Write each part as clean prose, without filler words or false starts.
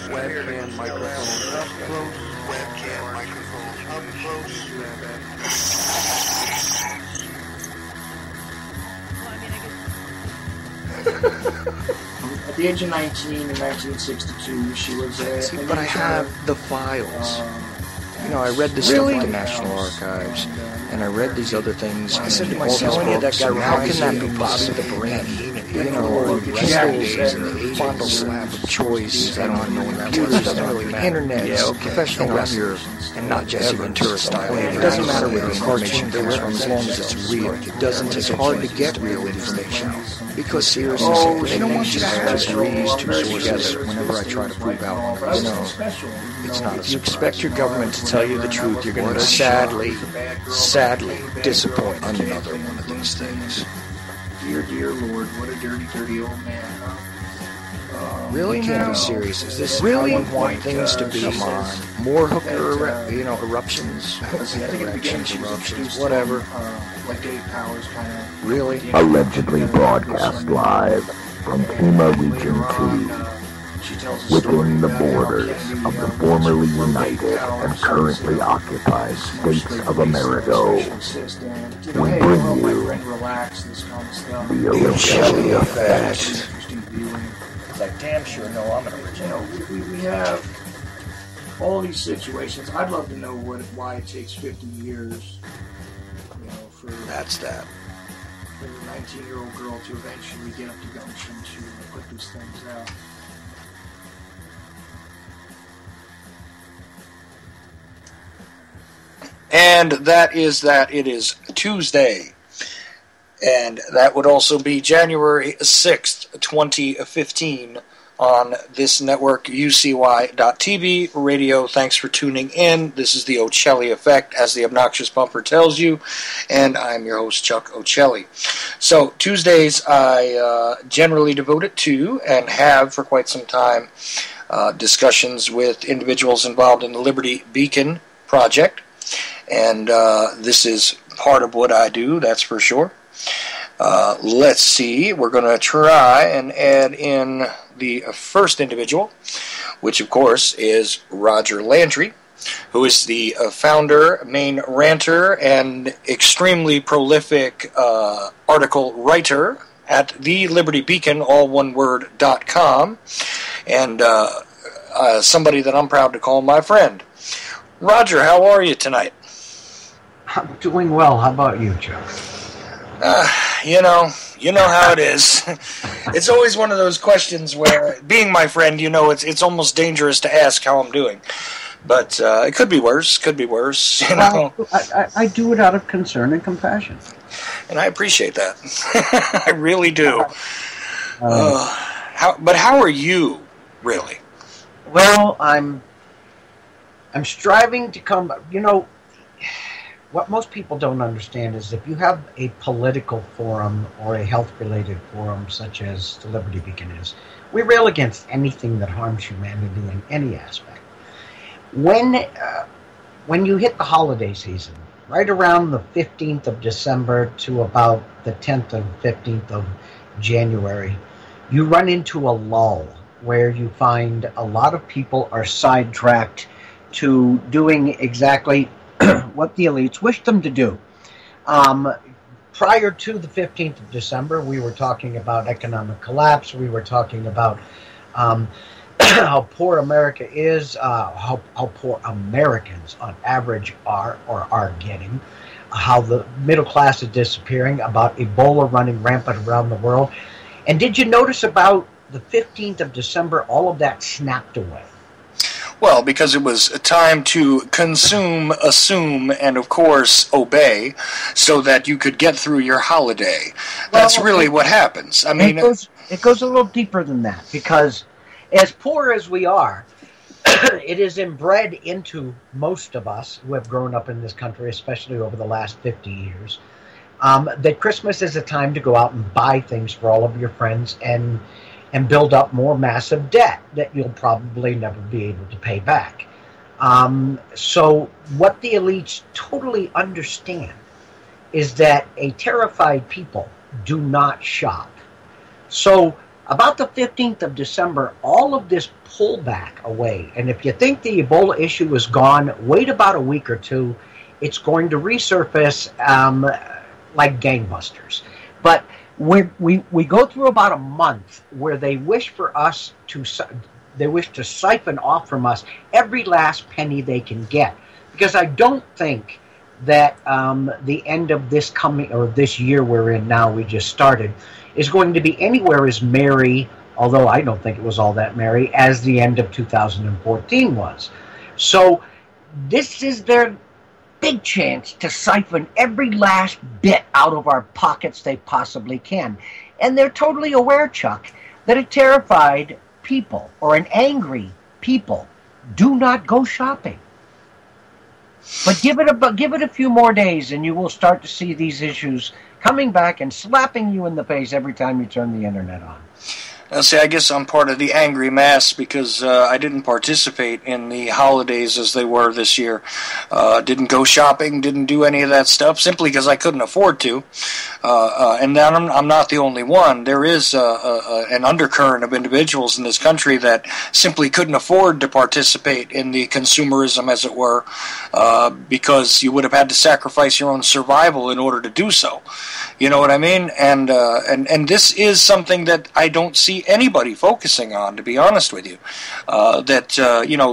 Webcam microphone up close. Webcam microphone up close. At the age of 19 in 1962, she was a... See, but I have the files. I read this stuff at the National Archives, and I read these other things. I said to myself, how can that be possible? The brain, days and the fondle slab of choice, on computers, doesn't really matter. Internet, professional rappers, and not Jesse Ventura style. It doesn't matter where the cartoon comes from as long as it's real. It's hard to get real information. Because seriously, they don't want you to have just read two sources together whenever I try to prove out one. It's not. If you expect your government to tell you the truth, you're going to sadly disappoint another one of these things. Dear Lord, what a dirty, dirty old man, huh? Really? Can't be serious. Is this really how you want things to be? Come on. More hooker, eruptions? Eruptions, whatever. Like Dave Powers kind of... Really? Allegedly broadcast live from Pima Region 2. Within the borders of the formerly united and currently occupied states of America, we bring you the Ochelli Effect. I damn sure know I'm an original. We have all these situations. I'd love to know why it takes 50 years, for That's that. For the 19-year-old girl to eventually get up to gumption to put these things out. And that is that it is Tuesday. And that would also be January 6th, 2015 on this network, UCY.TV radio. Thanks for tuning in. This is the Ochelli Effect, as the obnoxious bumper tells you. And I'm your host, Chuck Ochelli. So Tuesdays I generally devote it to, and have for quite some time, discussions with individuals involved in the Liberty Beacon project. And this is part of what I do, that's for sure. Let's see, we're going to try and add in the first individual, which of course is Roger Landry, who is the founder, main ranter, and extremely prolific article writer at the Liberty Beacon, all one word.com, and somebody that I'm proud to call my friend. Roger, how are you tonight? I'm doing well. How about you, Chuck? You know how it is. It's always one of those questions where, being my friend, it's almost dangerous to ask how I'm doing. But it could be worse. I do it out of concern and compassion. And I appreciate that. I really do. But how are you, really? Well, I'm striving to come... what most people don't understand is if you have a political forum or a health-related forum such as the Liberty Beacon is, we rail against anything that harms humanity in any aspect. When you hit the holiday season, right around the 15th of December to about the 10th and 15th of January, you run into a lull where you find a lot of people are sidetracked to doing exactly what the elites wish them to do. Prior to the 15th of December, we were talking about economic collapse. We were talking about how poor America is, how poor Americans on average are getting, how the middle class is disappearing, about Ebola running rampant around the world. And did you notice about the 15th of December, all of that snapped away? Well, because it was a time to consume, assume, and of course obey, so that you could get through your holiday. That's really what happens. I mean, it goes a little deeper than that, because as poor as we are, it is inbred into most of us who have grown up in this country, especially over the last 50 years, that Christmas is a time to go out and buy things for all of your friends and build up more massive debt that you'll probably never be able to pay back. So what the elites totally understand is that a terrified people do not shop. So About the 15th of December, all of this pullback away. And if you think the Ebola issue is gone, wait about a week or two. It's going to resurface like gangbusters. But we go through about a month where they wish to siphon off from us every last penny they can get. Because I don't think that the end of this this year we're in now, we just started, is going to be anywhere as merry, although I don't think it was all that merry, as the end of 2014 was. So this is their big chance to siphon every last bit out of our pockets they possibly can. And they're totally aware, Chuck, that a terrified people or an angry people do not go shopping. But give it a few more days, and you will start to see these issues coming back and slapping you in the face every time you turn the internet on. See, I guess I'm part of the angry mass because I didn't participate in the holidays as they were this year. Didn't go shopping, didn't do any of that stuff, simply because I couldn't afford to. And then I'm not the only one. There is an undercurrent of individuals in this country that simply couldn't afford to participate in the consumerism, as it were, because you would have had to sacrifice your own survival in order to do so. You know what I mean? And this is something that I don't see anybody focusing on, to be honest with you.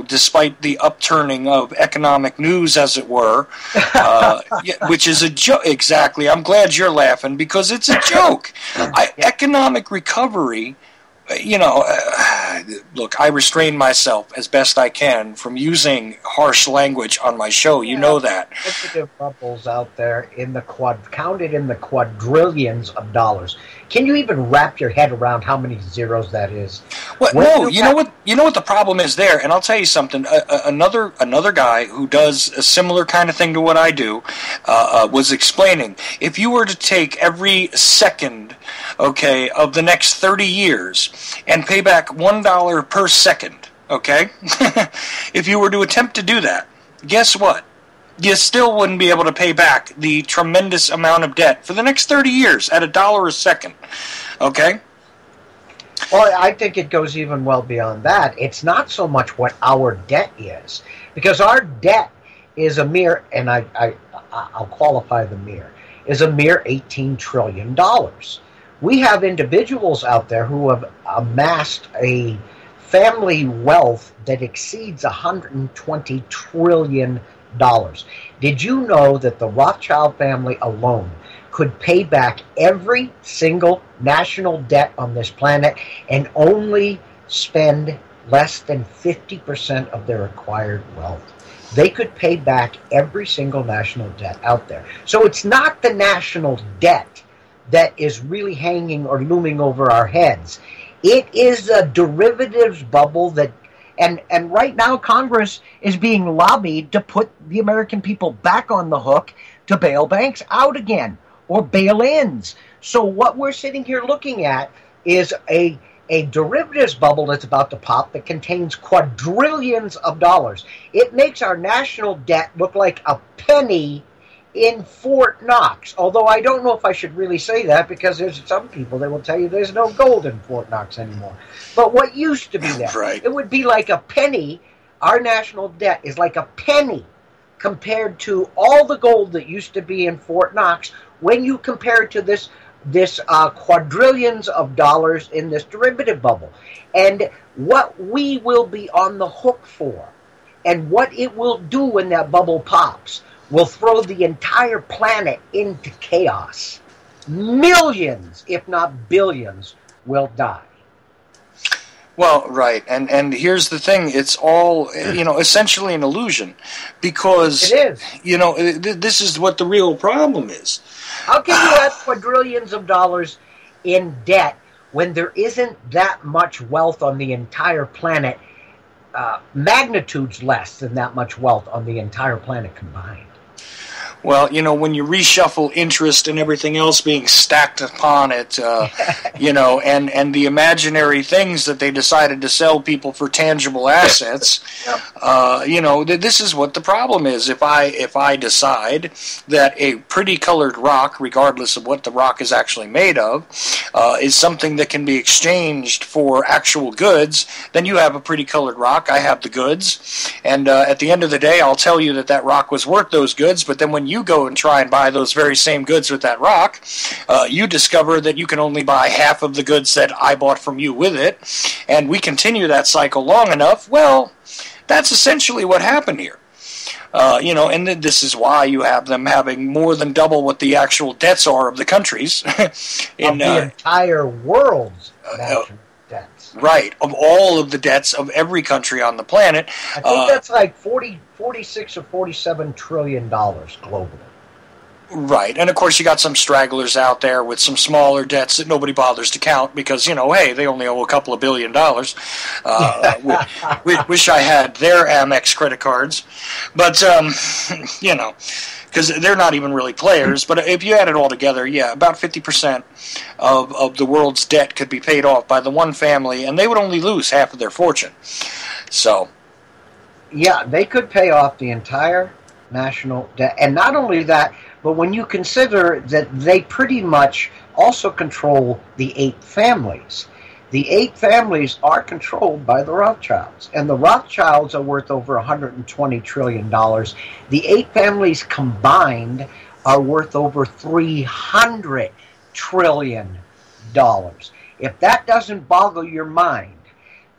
Despite the upturning of economic news, as it were, which is a joke. Exactly. I'm glad you're laughing because it's a joke. Economic recovery. Look, I restrain myself as best I can from using harsh language on my show. You know that. Sensitive bubbles out there counted in the quadrillions of dollars. Can you even wrap your head around how many zeros that is? Well, you know what the problem is there, and I'll tell you something. Another guy who does a similar kind of thing to what I do was explaining, if you were to take every second, okay, of the next 30 years and pay back $1 per second, okay, if you were to attempt to do that, guess what? You still wouldn't be able to pay back the tremendous amount of debt for the next 30 years at $1 a second, okay? Well, I think it goes even well beyond that. It's not so much what our debt is, because our debt is a mere, and I'll qualify the mere, is a mere $18 trillion. We have individuals out there who have amassed a family wealth that exceeds $120 trillion. Did you know that the Rothschild family alone could pay back every single national debt on this planet and only spend less than 50% of their acquired wealth? They could pay back every single national debt out there. So it's not the national debt that is really hanging or looming over our heads. It is a derivatives bubble that And right now, Congress is being lobbied to put the American people back on the hook to bail banks out again, or bail-ins. So what we're sitting here looking at is a derivatives bubble that's about to pop that contains quadrillions of dollars. It makes our national debt look like a penny in Fort Knox. Although I don't know if I should really say that, because there's some people that will tell you there's no gold in Fort Knox anymore. But what used to be there, right. It would be like a penny. Our national debt is like a penny compared to all the gold that used to be in Fort Knox when you compare it to this quadrillions of dollars in this derivative bubble. And what we will be on the hook for, and what it will do when that bubble pops, will throw the entire planet into chaos. Millions, if not billions, will die. Well, right, and here's the thing: it's all essentially an illusion, because it is. This is what the real problem is. How can you have quadrillions of dollars in debt when there isn't that much wealth on the entire planet? Magnitudes less than that much wealth on the entire planet combined. Well, when you reshuffle interest and everything else being stacked upon it, and the imaginary things that they decided to sell people for tangible assets, this is what the problem is. If I decide that a pretty colored rock, regardless of what the rock is actually made of, is something that can be exchanged for actual goods, then you have a pretty colored rock, I have the goods, and at the end of the day, I'll tell you that rock was worth those goods, but then when you go and try and buy those very same goods with that rock, you discover that you can only buy half of the goods that I bought from you with it, and we continue that cycle long enough, well, that's essentially what happened here. And this is why you have them having more than double what the actual debts are of the countries. Of the entire world's national debts. Right, of all of the debts of every country on the planet. I think that's like 46 or $47 trillion globally. Right, and of course you got some stragglers out there with some smaller debts that nobody bothers to count because, hey, they only owe a couple of $1 billion. Wish I had their Amex credit cards. But, because they're not even really players. But if you add it all together, yeah, about 50% of the world's debt could be paid off by the one family, and they would only lose half of their fortune. So, yeah, they could pay off the entire national debt. And not only that, but when you consider that they pretty much also control the 8 families. The 8 families are controlled by the Rothschilds, and the Rothschilds are worth over $120 trillion. The 8 families combined are worth over $300 trillion. If that doesn't boggle your mind,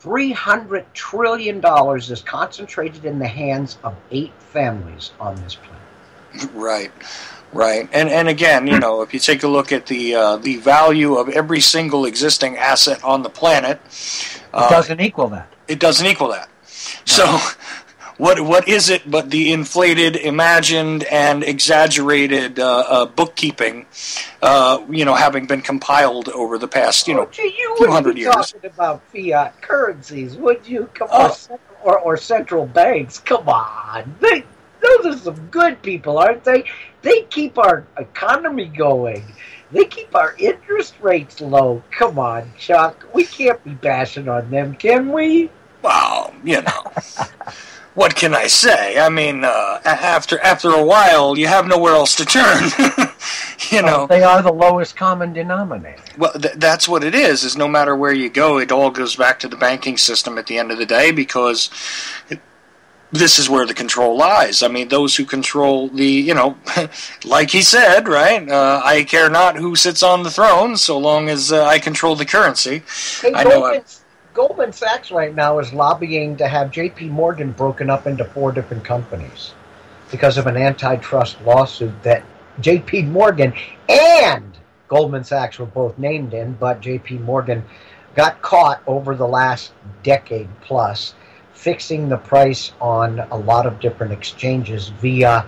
$300 trillion is concentrated in the hands of 8 families on this planet. Right. And again, if you take a look at the value of every single existing asset on the planet, it doesn't equal that. It doesn't equal that. No. So, what is it but the inflated, imagined, and exaggerated bookkeeping, having been compiled over the past, 200 years? You wouldn't be talking about fiat currencies, would you? Come on, or central banks. Come on, those are some good people, aren't they? They keep our economy going. They keep our interest rates low. Come on, Chuck. We can't be bashing on them, can we? Well, what can I say? I mean, after a while, you have nowhere else to turn. They are the lowest common denominator. Well, that's what it is no matter where you go, it all goes back to the banking system at the end of the day because this is where the control lies. I mean, those who control the, like he said, right? I care not who sits on the throne so long as I control the currency. Hey, Goldman Sachs right now is lobbying to have J.P. Morgan broken up into 4 different companies because of an antitrust lawsuit that J.P. Morgan and Goldman Sachs were both named in, but J.P. Morgan got caught over the last decade plus fixing the price on a lot of different exchanges via,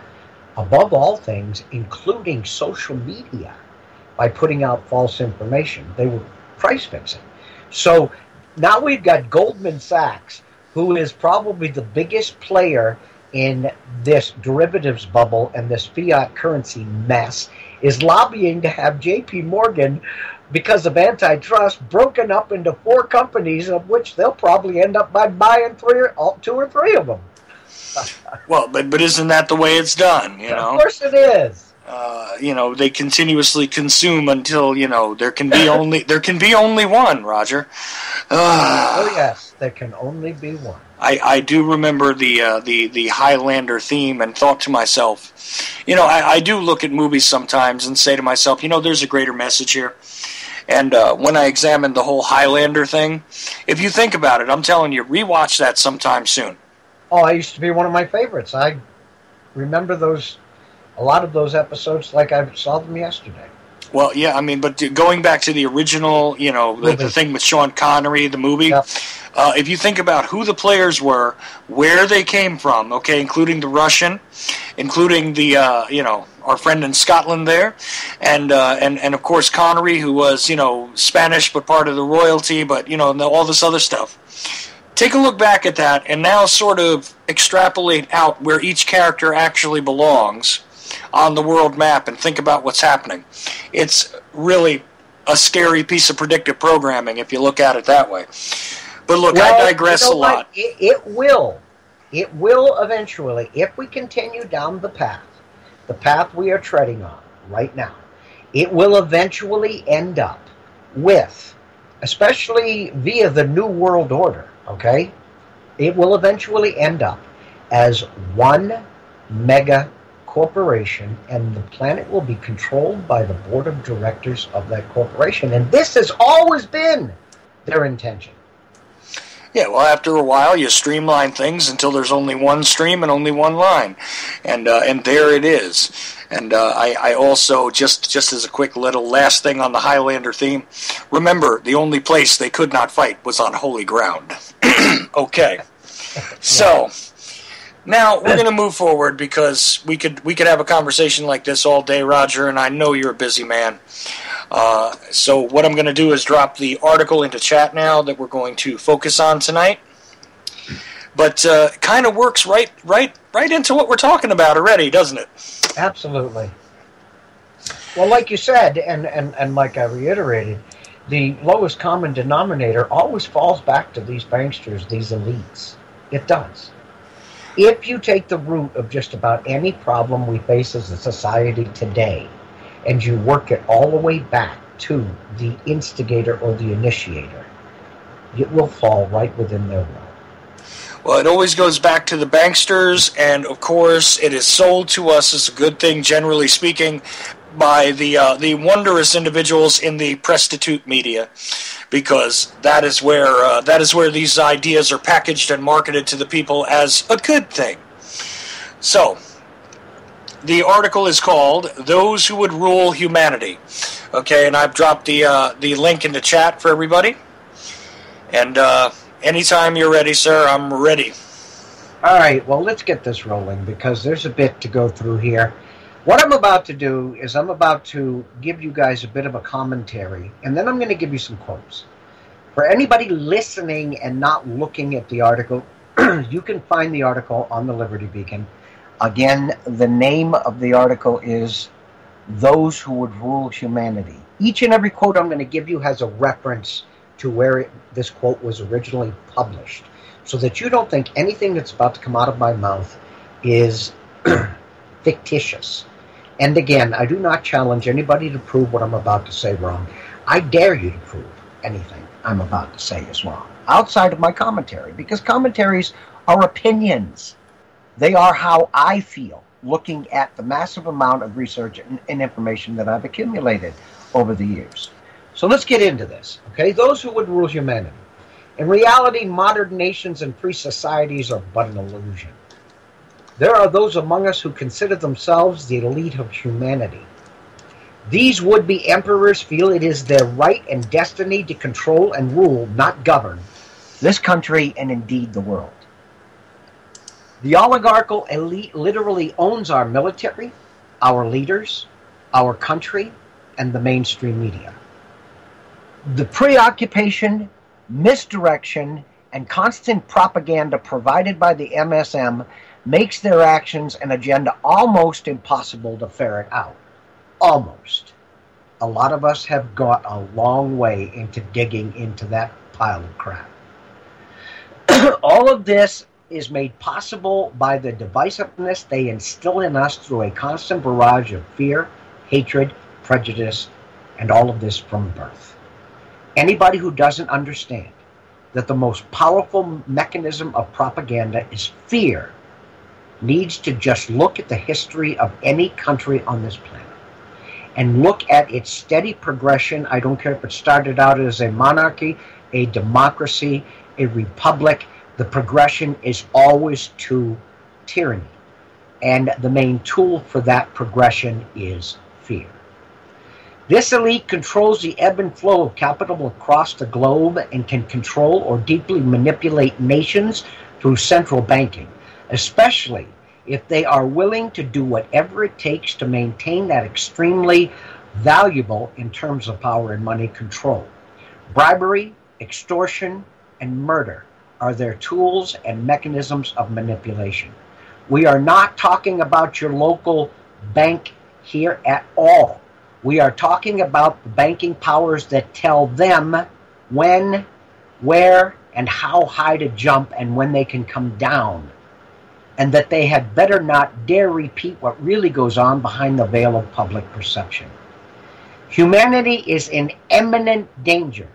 above all things, including social media, by putting out false information. They were price fixing. So now we've got Goldman Sachs, who is probably the biggest player in this derivatives bubble and this fiat currency mess, is lobbying to have J.P. Morgan, because of antitrust, broken up into 4 companies, of which they'll probably end up by buying 2 or 3 of them. Well, but isn't that the way it's done? Of course it is. They continuously consume until there can be only one. Roger. Oh yes, there can only be one. I do remember the Highlander theme and thought to myself, I do look at movies sometimes and say to myself, there's a greater message here. And when I examined the whole Highlander thing, if you think about it, I'm telling you, rewatch that sometime soon. Oh, I used to be one of my favorites. I remember a lot of those episodes like I saw them yesterday. Well, yeah, I mean, but going back to the original, the thing with Sean Connery, the movie, yep. If you think about who the players were, where they came from, okay, including the Russian, including the, our friend in Scotland there, and of course Connery, who was, Spanish but part of the royalty, but, all this other stuff. Take a look back at that and now sort of extrapolate out where each character actually belongs. on the world map and think about what's happening. It's really a scary piece of predictive programming if you look at it that way. But look, I digress a lot. It will. It will eventually, if we continue down the path we are treading on right now, it will eventually end up with, especially via the New World Order, okay? It will eventually end up as one mega corporation, and the planet will be controlled by the board of directors of that corporation. And this has always been their intention. Yeah, well, after a while, you streamline things until there's only one stream and only one line, and there it is. And I also, just as a quick little last thing on the Highlander theme, remember, the only place they could not fight was on holy ground. Okay, so now we're going to move forward because we could have a conversation like this all day, Roger, and I know you're a busy man. So what I'm going to do is drop the article into chat now that we're going to focus on tonight. But kind of works right into what we're talking about already, doesn't it? Absolutely. Well, like you said, and like I reiterated, the lowest common denominator always falls back to these banksters, these elites. It does. If you take the root of just about any problem we face as a society today, and you work it all the way back to the instigator or the initiator, it will fall right within their realm. Well, it always goes back to the banksters, and of course it is sold to us as a good thing, generally speaking, by the wondrous individuals in the prostitute media, because that is where these ideas are packaged and marketed to the people as a good thing. So, the article is called "Those Who Would Rule Humanity." Okay, and I've dropped the link in the chat for everybody. And anytime you're ready, sir, I'm ready. All right, well, let's get this rolling because there's a bit to go through here. What I'm about to do is I'm about to give you guys a bit of a commentary, and then I'm going to give you some quotes. For anybody listening and not looking at the article, you can find the article on the Liberty Beacon. Again, the name of the article is "Those Who Would Rule Humanity." Each and every quote I'm going to give you has a reference to where this quote was originally published, so that you don't think anything that's about to come out of my mouth is fictitious. And again, I do not challenge anybody to prove what I'm about to say wrong. I dare you to prove anything I'm about to say is wrong, outside of my commentary, because commentaries are opinions. They are how I feel, looking at the massive amount of research and information that I've accumulated over the years. So let's get into this, okay? Those who would rule humanity. In reality, modern nations and free societies are but an illusion. There are those among us who consider themselves the elite of humanity. These would-be emperors feel it is their right and destiny to control and rule, not govern, this country and indeed the world. The oligarchical elite literally owns our military, our leaders, our country, and the mainstream media. The preoccupation, misdirection, and constant propaganda provided by the MSM makes their actions and agenda almost impossible to ferret out. Almost. A lot of us have got a long way into digging into that pile of crap. All of this is made possible by the divisiveness they instill in us through a constant barrage of fear, hatred, prejudice, and all of this from birth. Anybody who doesn't understand that the most powerful mechanism of propaganda is fear needs to just look at the history of any country on this planet and look at its steady progression. I don't care if it started out as a monarchy, a democracy, a republic. The progression is always to tyranny. And the main tool for that progression is fear. This elite controls the ebb and flow of capital across the globe and can control or deeply manipulate nations through central banking, especially if they are willing to do whatever it takes to maintain that extremely valuable in terms of power and money control. Bribery, extortion, and murder are their tools and mechanisms of manipulation. We are not talking about your local bank here at all. We are talking about the banking powers that tell them when, where, and how high to jump and when they can come down. And that they had better not dare repeat what really goes on behind the veil of public perception. Humanity is in imminent danger,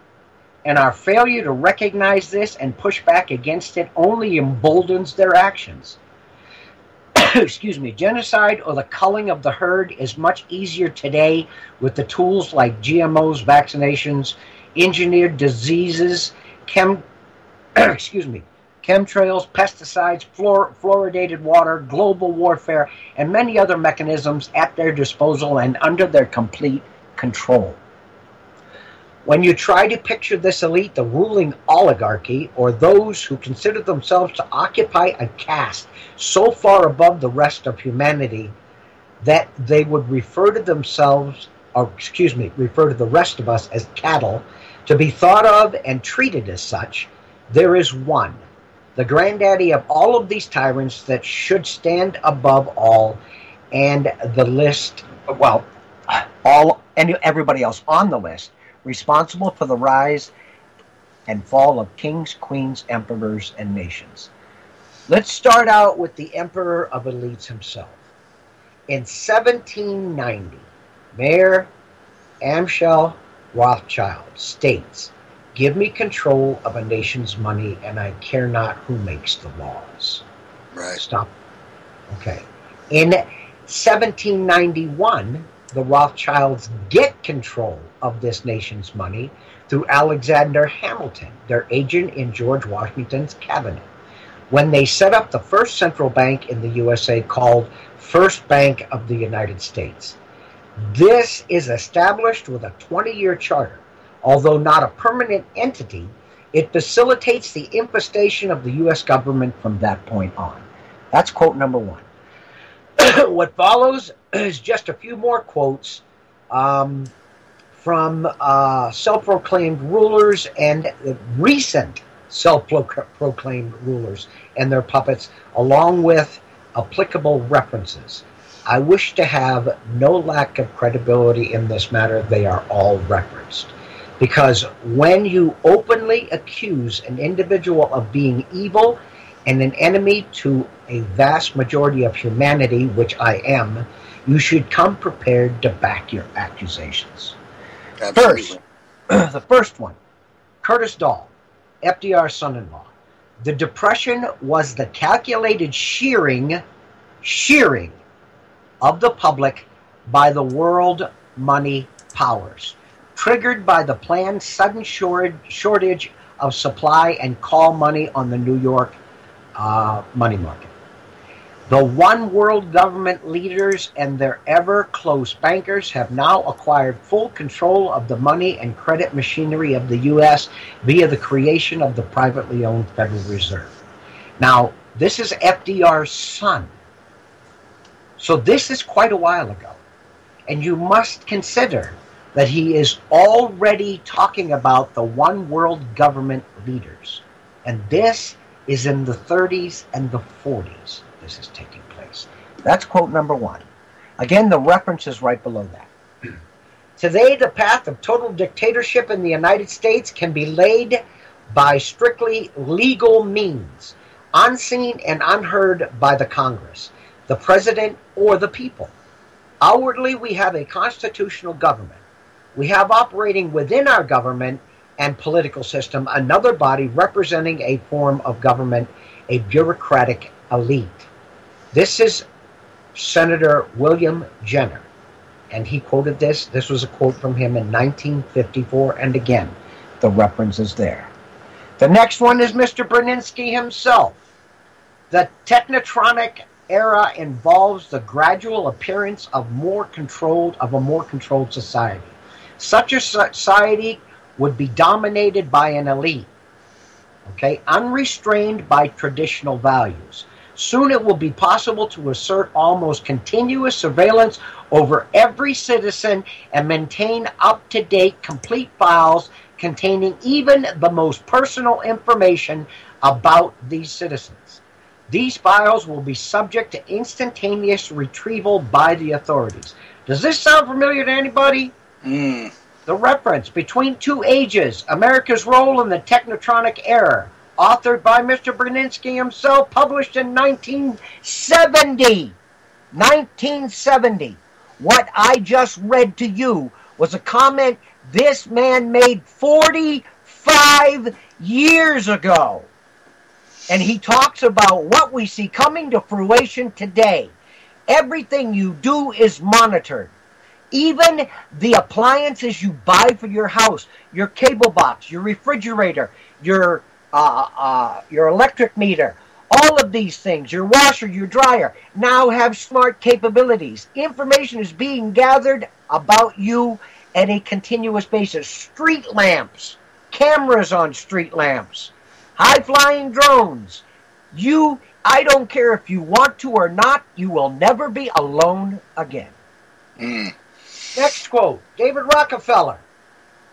and our failure to recognize this and push back against it only emboldens their actions. Excuse me, genocide or the culling of the herd is much easier today with the tools like GMOs, vaccinations, engineered diseases, chemtrails, pesticides, fluoridated water, global warfare, and many other mechanisms at their disposal and under their complete control. When you try to picture this elite, the ruling oligarchy, or those who consider themselves to occupy a caste so far above the rest of humanity that they would refer to the rest of us as cattle, to be thought of and treated as such, there is one, the granddaddy of all of these tyrants that should stand above all, and the list, everybody else on the list, responsible for the rise and fall of kings, queens, emperors, and nations. Let's start out with the emperor of elites himself. In 1790, Mayor Amschel Rothschild states, "Give me control of a nation's money, and I care not who makes the laws." Right. Stop. Okay. In 1791, the Rothschilds get control of this nation's money through Alexander Hamilton, their agent in George Washington's cabinet, when they set up the first central bank in the USA called First Bank of the United States. This is established with a 20-year charter. Although not a permanent entity, it facilitates the infestation of the U.S. government from that point on. That's quote number one. What follows is just a few more quotes from self-proclaimed rulers and recent self-proclaimed rulers and their puppets, along with applicable references. I wish to have no lack of credibility in this matter. They are all referenced. Because when you openly accuse an individual of being evil and an enemy to a vast majority of humanity, which I am, you should come prepared to back your accusations. Absolutely. First, the first one, Curtis Dahl, FDR's son-in-law. The Depression was the calculated shearing of the public by the world money powers, triggered by the planned sudden shortage of supply and call money on the New York money market. The one world government leaders and their ever-close bankers have now acquired full control of the money and credit machinery of the U.S. via the creation of the privately owned Federal Reserve. Now, this is FDR's son. So this is quite a while ago. And you must consider that he is already talking about the one world government leaders. And this is in the 30s and the 40s. This is taking place. That's quote number one. Again, the reference is right below that. Today, the path of total dictatorship in the United States can be laid by strictly legal means, unseen and unheard by the Congress, the President, or the people. Outwardly, we have a constitutional government. We have operating within our government and political system another body representing a form of government, a bureaucratic elite. This is Senator William Jenner, and he quoted this. This was a quote from him in 1954, and again, the reference is there. The next one is Mr. Brzezinski himself. The technotronic era involves the gradual appearance of a more controlled society. Such a society would be dominated by an elite, unrestrained by traditional values. Soon it will be possible to assert almost continuous surveillance over every citizen and maintain up-to-date complete files containing even the most personal information about these citizens. These files will be subject to instantaneous retrieval by the authorities. Does this sound familiar to anybody? The reference, Between Two Ages, America's Role in the Technotronic Era, authored by Mr. Brzezinski himself, published in 1970. 1970. What I just read to you was a comment this man made 45 years ago. And he talks about what we see coming to fruition today. Everything you do is monitored. Even the appliances you buy for your house, your cable box, your refrigerator, your electric meter, all of these things, your washer, your dryer, now have smart capabilities. Information is being gathered about you at a continuous basis. Street lamps, cameras on street lamps, high-flying drones. I don't care if you want to or not, you will never be alone again. Next quote, David Rockefeller.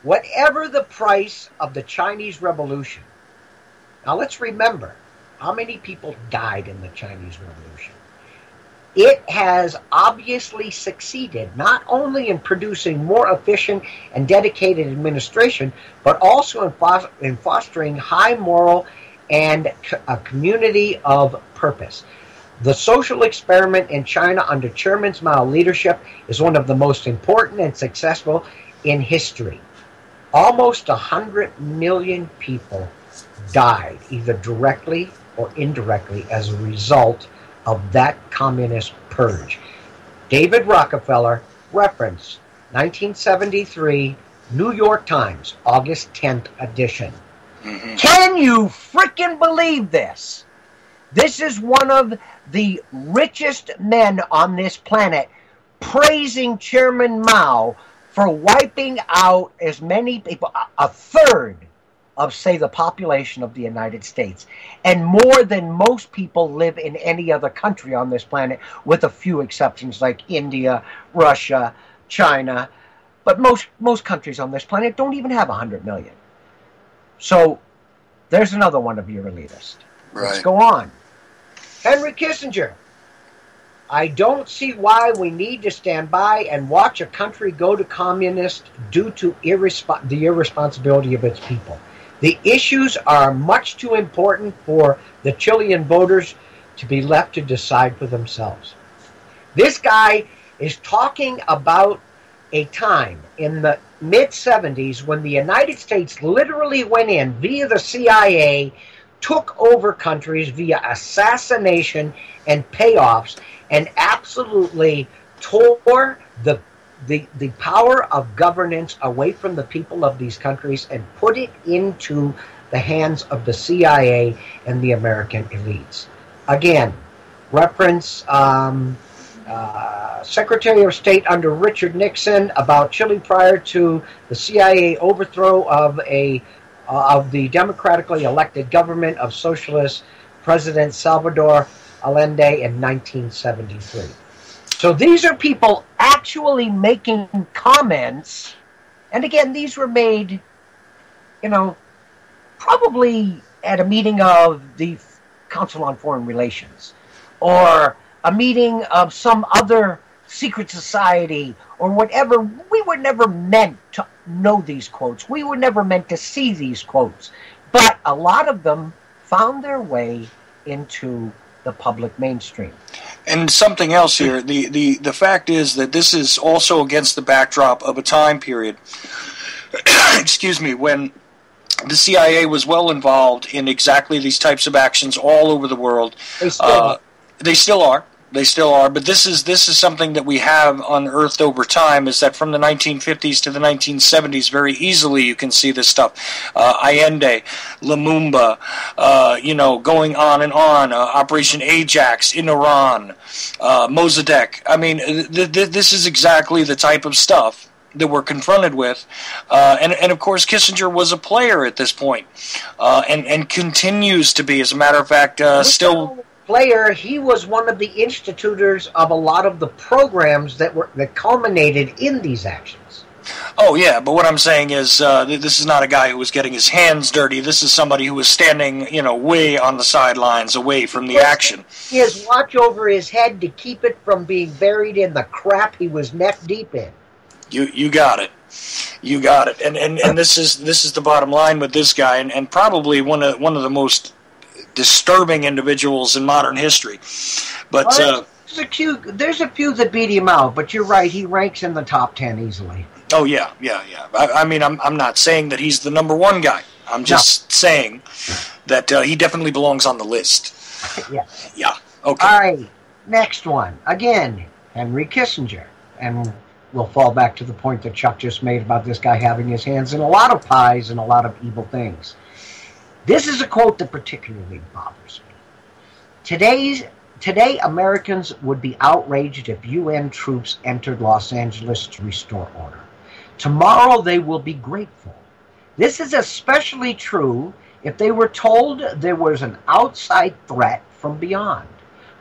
Whatever the price of the Chinese Revolution. Now let's remember how many people died in the Chinese Revolution. It has obviously succeeded not only in producing more efficient and dedicated administration, but also in fostering high moral and a community of purpose. The social experiment in China under Chairman Mao's leadership is one of the most important and successful in history. Almost 100 million people died, either directly or indirectly, as a result of that communist purge. David Rockefeller, reference 1973, New York Times, August 10th edition. Can you frickin' believe this? This is one of the richest men on this planet praising Chairman Mao for wiping out as many people, a third of, say, the population of the United States, and more than most people live in any other country on this planet, with a few exceptions like India, Russia, China. But most countries on this planet don't even have 100 million. So there's another one of your elitist. Right. Let's go on. Henry Kissinger. I don't see why we need to stand by and watch a country go to communist due to the irresponsibility of its people. The issues are much too important for the Chilean voters to be left to decide for themselves. This guy is talking about a time in the mid-70s when the United States literally went in via the CIA, took over countries via assassination and payoffs, and absolutely tore the power of governance away from the people of these countries and put it into the hands of the CIA and the American elites. Again, reference Secretary of State under Richard Nixon about Chile prior to the CIA overthrow of the democratically elected government of Socialist President Salvador Allende in 1973. So these are people actually making comments, and again, these were made, probably at a meeting of the Council on Foreign Relations, or a meeting of some other secret society, or whatever. We were never meant to know these quotes. We were never meant to see these quotes. But a lot of them found their way into the public mainstream. And something else here, the fact is that this is also against the backdrop of a time period, excuse me, when the CIA was well involved in exactly these types of actions all over the world. They still are. They still are, but this is something that we have unearthed over time, is that from the 1950s to the 1970s, very easily you can see this stuff. Allende, Lumumba, going on and on, Operation Ajax in Iran, Mossadegh. I mean, this is exactly the type of stuff that we're confronted with. And of course, Kissinger was a player at this point, and continues to be, as a matter of fact, still... player. He was one of the institutors of a lot of the programs that culminated in these actions. Oh, yeah, but what I'm saying is this is not a guy who was getting his hands dirty. This is somebody who was standing, way on the sidelines, away from the action. He has watch over his head to keep it from being buried in the crap he was neck deep in. You got it. You got it. And this is the bottom line with this guy, and probably one of the most disturbing individuals in modern history. But there's a few that beat him out, but you're right, he ranks in the top 10 easily. Oh yeah. I mean, I'm not saying that he's the number one guy. I'm just saying that he definitely belongs on the list. Yeah. Yeah. Okay. All right. Next one. Again, Henry Kissinger, and we'll fall back to the point that Chuck just made about this guy having his hands in a lot of pies and a lot of evil things. This is a quote that particularly bothers me. Today, Americans would be outraged if UN troops entered Los Angeles to restore order. Tomorrow, they will be grateful. This is especially true if they were told there was an outside threat from beyond,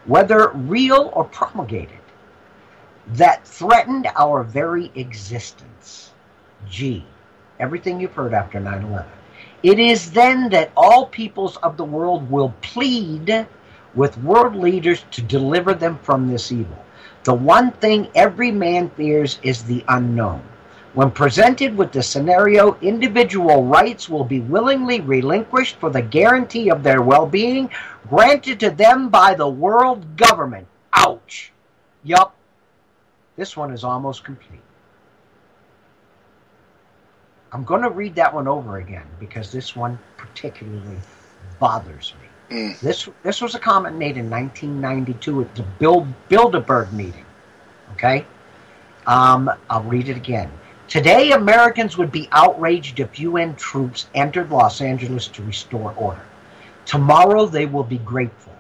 whether real or promulgated, that threatened our very existence. Everything you've heard after 9/11. It is then that all peoples of the world will plead with world leaders to deliver them from this evil. The one thing every man fears is the unknown. When presented with the scenario, individual rights will be willingly relinquished for the guarantee of their well-being granted to them by the world government. Ouch. Yup. This one is almost complete. I'm going to read that one over again because this one particularly bothers me. This was a comment made in 1992 at the Bilderberg meeting. Okay? I'll read it again. Today, Americans would be outraged if UN troops entered Los Angeles to restore order. Tomorrow, they will be grateful.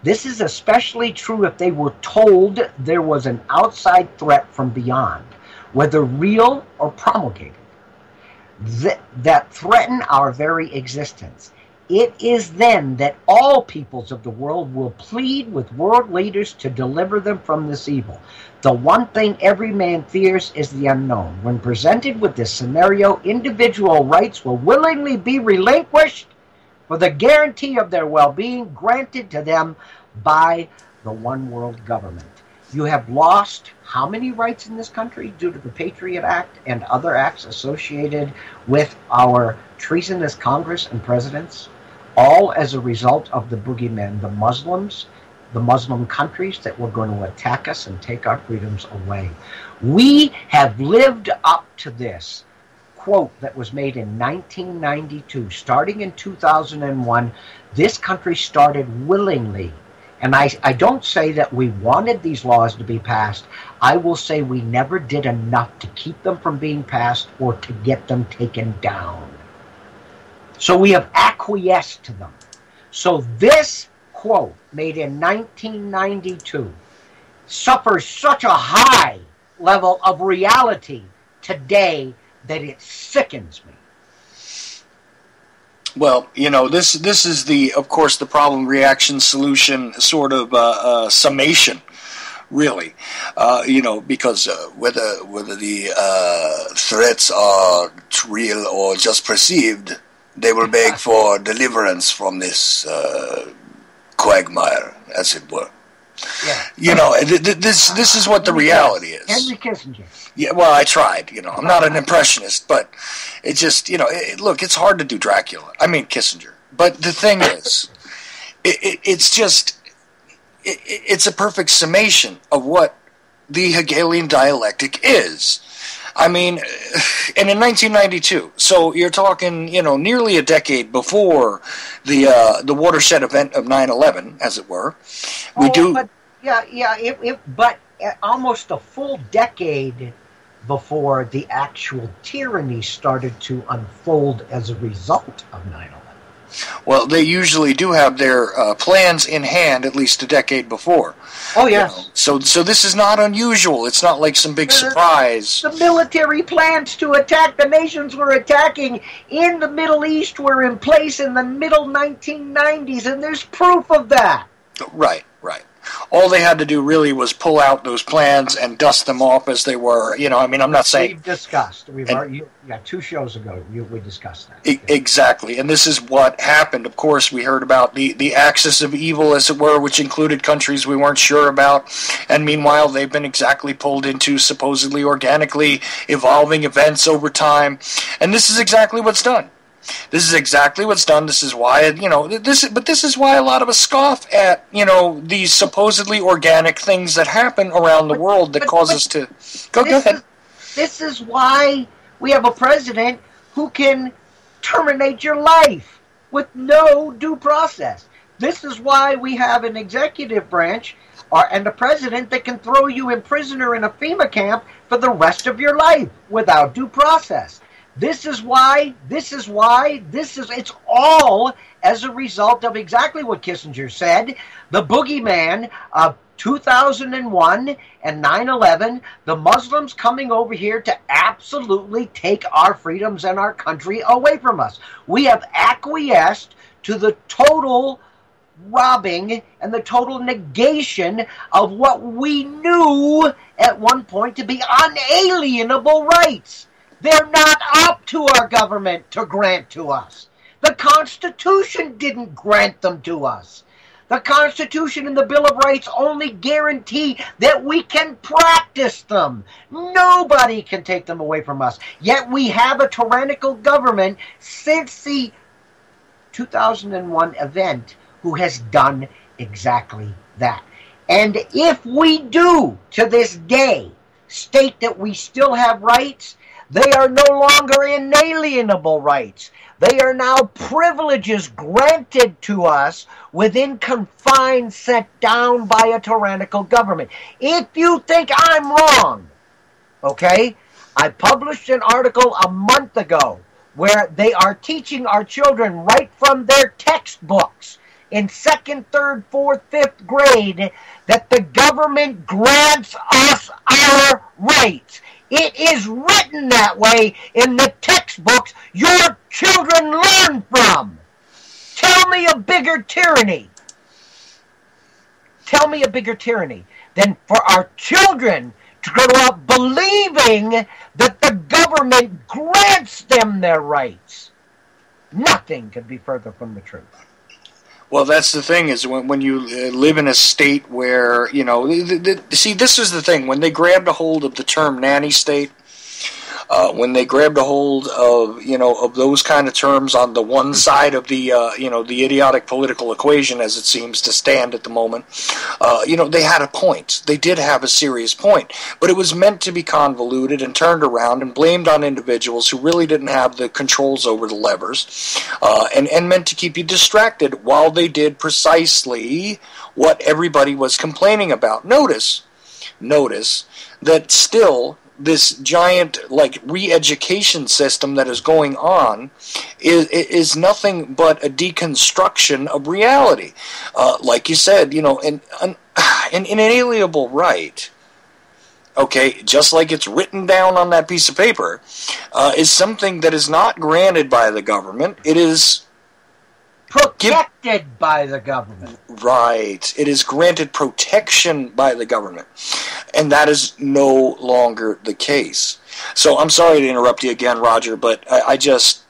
This is especially true if they were told there was an outside threat from beyond, whether real or promulgated, that threaten our very existence. It is then that all peoples of the world will plead with world leaders to deliver them from this evil. The one thing every man fears is the unknown. When presented with this scenario, individual rights will willingly be relinquished for the guarantee of their well-being granted to them by the one world government. You have lost how many rights in this country due to the Patriot Act and other acts associated with our treasonous Congress and presidents? All as a result of the boogeymen, the Muslims, the Muslim countries that were going to attack us and take our freedoms away. We have lived up to this quote that was made in 1992. Starting in 2001, this country started willingly. And I don't say that we wanted these laws to be passed. I will say we never did enough to keep them from being passed or to get them taken down. So we have acquiesced to them. So this quote, made in 1992, suffers such a high level of reality today that it sickens me. Well, this is of course, the problem, reaction, solution sort of summation, really. Because whether the threats are real or just perceived, they will beg for deliverance from this quagmire, as it were. Yeah. This is what the reality is. Henry Kissinger. Yeah, well, I tried. I'm not an impressionist, but it just, look, it's hard to do Dracula. I mean, Kissinger. But the thing is, it's a perfect summation of what the Hegelian dialectic is. I mean, and in 1992, so you're talking, nearly a decade before the watershed event of 9/11, as it were. But almost a full decade before the actual tyranny started to unfold as a result of 9/11. Well, they usually do have their plans in hand at least a decade before. Oh, yes. So this is not unusual. It's not like some big surprise. The military plans to attack the nations we're attacking in the Middle East were in place in the middle 1990s, and there's proof of that. Right. All they had to do really was pull out those plans and dust them off as they were. I mean, I'm not saying... We've discussed. You got 2 shows ago, we discussed that. Exactly. And this is what happened. Of course, we heard about the axis of evil, as it were, which included countries we weren't sure about. And meanwhile, they've been exactly pulled into supposedly organically evolving events over time. And this is exactly what's done. This is exactly what's done. This is why, this is why a lot of us scoff at, these supposedly organic things that happen around the world that cause us to... Go ahead. This is why we have a president who can terminate your life with no due process. This is why we have an executive branch and a president that can throw you in prison or in a FEMA camp for the rest of your life without due process. It's all as a result of exactly what Kissinger said, the boogeyman of 2001 and 9/11, the Muslims coming over here to absolutely take our freedoms and our country away from us. We have acquiesced to the total robbing and the total negation of what we knew at one point to be unalienable rights. They're not up to our government to grant to us. The Constitution didn't grant them to us. The Constitution and the Bill of Rights only guarantee that we can practice them. Nobody can take them away from us. Yet we have a tyrannical government since the 2001 event who has done exactly that. And if we do, to this day, state that we still have rights, they are no longer inalienable rights. They are now privileges granted to us within confines set down by a tyrannical government. If you think I'm wrong, okay, I published an article a month ago where they are teaching our children right from their textbooks in 2nd, 3rd, 4th, 5th grade that the government grants us our rights. It is written that way in the textbooks your children learn from. Tell me a bigger tyranny. Tell me a bigger tyranny than for our children to grow up believing that the government grants them their rights. Nothing could be further from the truth. Well, that's the thing, is when you live in a state where, see, this is the thing. When they grabbed a hold of the term nanny state, when they grabbed a hold of, of those kind of terms on the one side of the, the idiotic political equation as it seems to stand at the moment, they had a point. They did have a serious point. But it was meant to be convoluted and turned around and blamed on individuals who really didn't have the controls over the levers, and meant to keep you distracted while they did precisely what everybody was complaining about. Notice that still this giant re-education system that is going on is nothing but a deconstruction of reality. Like you said, an inalienable right, okay, just like it's written down on that piece of paper, is something that is not granted by the government. It is protected by the government. Right. It is granted protection by the government. And that is no longer the case. So I'm sorry to interrupt you again, Roger, but I just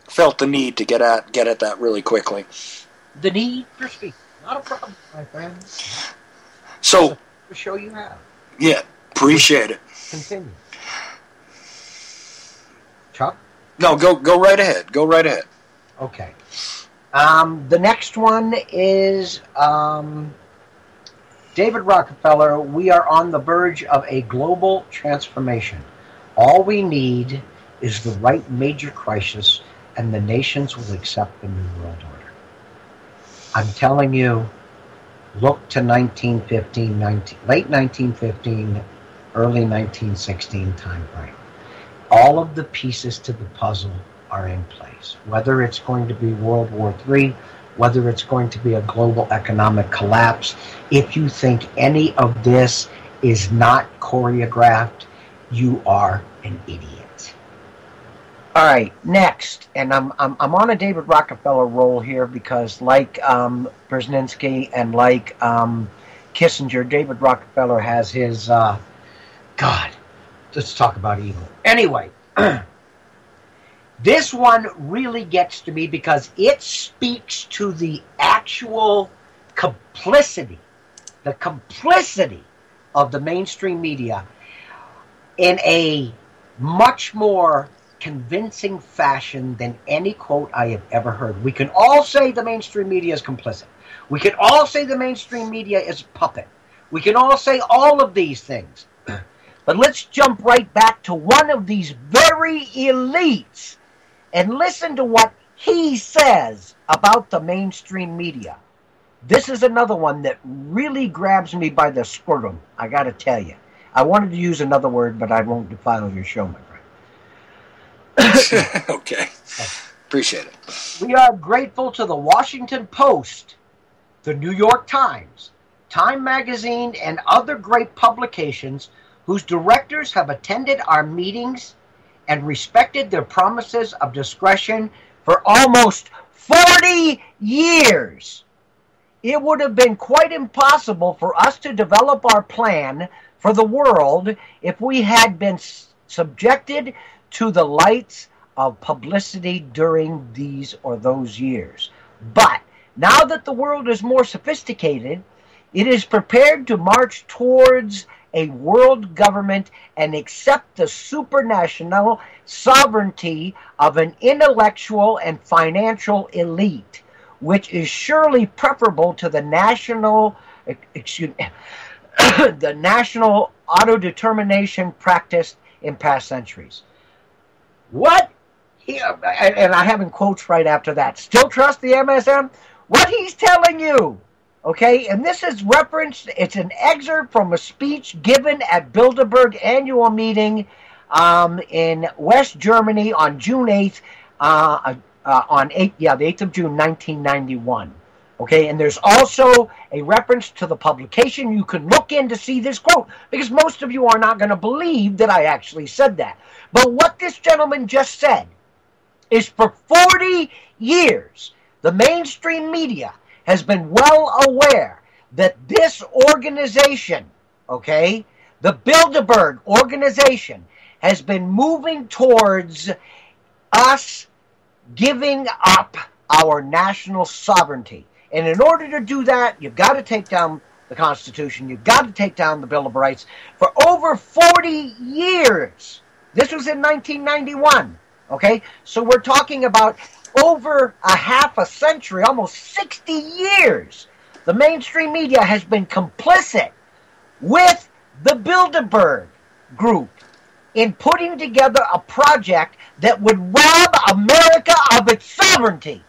felt the need to get at that really quickly. The need for speed. Not a problem, my friend. So, the show you have. Yeah, appreciate it. Continue. Chuck? No, go right ahead. Go right ahead. Okay. The next one is David Rockefeller. We are on the verge of a global transformation. All we need is the right major crisis, and the nations will accept the New World Order. I'm telling you, look to 1915, late 1915, early 1916 time frame. All of the pieces to the puzzle are in place. Whether it's going to be World War III, whether it's going to be a global economic collapse, if you think any of this is not choreographed, you are an idiot. All right, next, and I'm on a David Rockefeller roll here because, like Brzezinski and like Kissinger, David Rockefeller has his, God, let's talk about evil. Anyway, this one really gets to me because it speaks to the actual complicity of the mainstream media in a much more convincing fashion than any quote I have ever heard. We can all say the mainstream media is complicit. We can all say the mainstream media is a puppet. We can all say all of these things. But let's jump right back to one of these very elites and listen to what he says about the mainstream media. This is another one that really grabs me by the scrotum, I got to tell you. I wanted to use another word, but I won't defile your show, my friend. Okay. Appreciate it. We are grateful to the Washington Post, the New York Times, Time Magazine, and other great publications whose directors have attended our meetings and respected their promises of discretion for almost 40 years. It would have been quite impossible for us to develop our plan for the world if we had been subjected to the lights of publicity during these or those years. But now that the world is more sophisticated, it is prepared to march towards a world government and accept the supranational sovereignty of an intellectual and financial elite, which is surely preferable to the national the national autodetermination practiced in past centuries. What he, and I have in quotes right after that, still trust the MSM? What he's telling you, okay, and this is referenced, it's an excerpt from a speech given at Bilderberg annual meeting in West Germany on June 8th, the 8th of June, 1991. Okay, and there's also a reference to the publication. You can look in to see this quote, because most of you are not going to believe that I actually said that. But what this gentleman just said is for 40 years, the mainstream media has been well aware that this organization, okay, the Bilderberg organization, has been moving towards us giving up our national sovereignty. And in order to do that, you've got to take down the Constitution. You've got to take down the Bill of Rights. For over 40 years, this was in 1991, okay? So we're talking about over a half a century, almost 60 years, the mainstream media has been complicit with the Bilderberg group in putting together a project that would rob America of its sovereignty.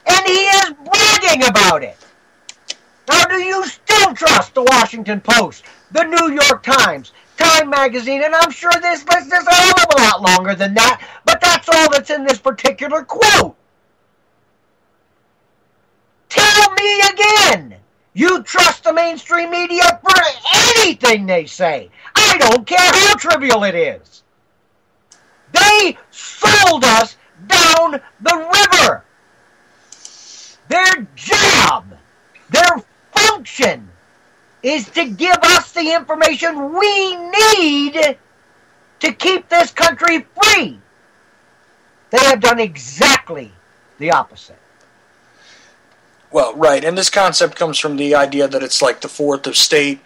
And he is bragging about it. Now, do you still trust the Washington Post, the New York Times, Time Magazine, and I'm sure this list is a hell of a lot longer than that, but that's all that's in this particular quote. Tell me again, you trust the mainstream media for anything they say. I don't care how trivial it is. They sold us down the river. Their job, their function is to give us the information we need to keep this country free. They have done exactly the opposite. Well, right, and this concept comes from the idea that it's like the fourth estate.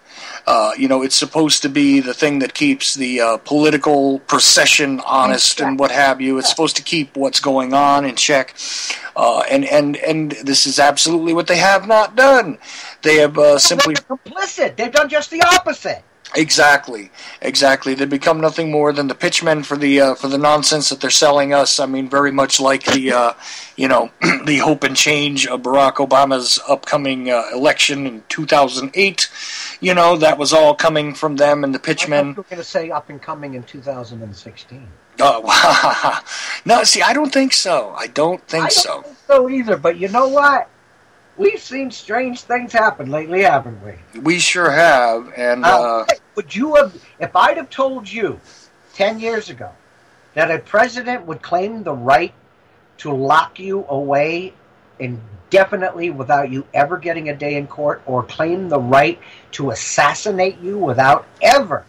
It's supposed to be the thing that keeps the political procession honest and what have you. It's supposed to keep what's going on in check. And this is absolutely what they have not done. They have simply... They're complicit. They've done just the opposite. Exactly. They become nothing more than the pitchmen for the nonsense that they're selling us. I mean, very much like the the hope and change of Barack Obama's upcoming election in 2008. That was all coming from them and the pitchmen. I thought you were going to say up and coming in 2016. Oh, no, see, I don't think so. I don't think so either, but you know what? We've seen strange things happen lately, haven't we? We sure have, and... would you have, if I'd have told you 10 years ago that a president would claim the right to lock you away indefinitely without you ever getting a day in court, or claim the right to assassinate you without ever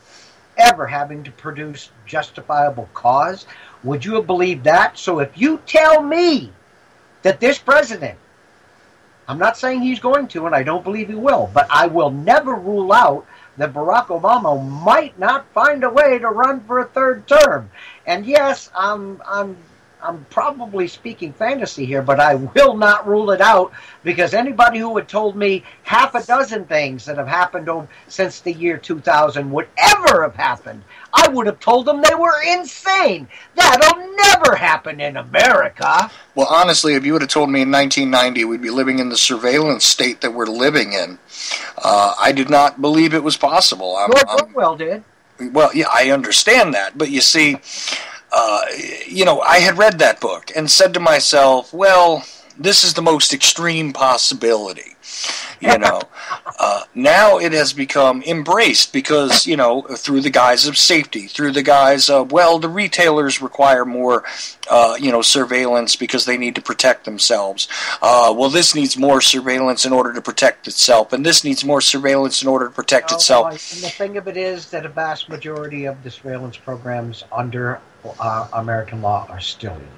having to produce justifiable cause? Would you have believed that? So if you tell me that this president, I'm not saying he's going to, and I don't believe he will, but I will never rule out that Barack Obama might not find a way to run for a third term. And yes, I'm probably speaking fantasy here, but I will not rule it out, because anybody who had told me half a dozen things that have happened since the year 2000 would ever have happened, I would have told them they were insane. That'll never happen in America. Well, honestly, if you would have told me in 1990 we'd be living in the surveillance state that we're living in, I did not believe it was possible. George Orwell did. Well, yeah, I understand that, but you see, I had read that book and said to myself, well, this is the most extreme possibility. Now it has become embraced because, through the guise of safety, through the guise of, well, the retailers require more, surveillance because they need to protect themselves. Well, this needs more surveillance in order to protect itself, and this needs more surveillance in order to protect itself. And the thing of it is that a vast majority of the surveillance programs under American law are still illegal.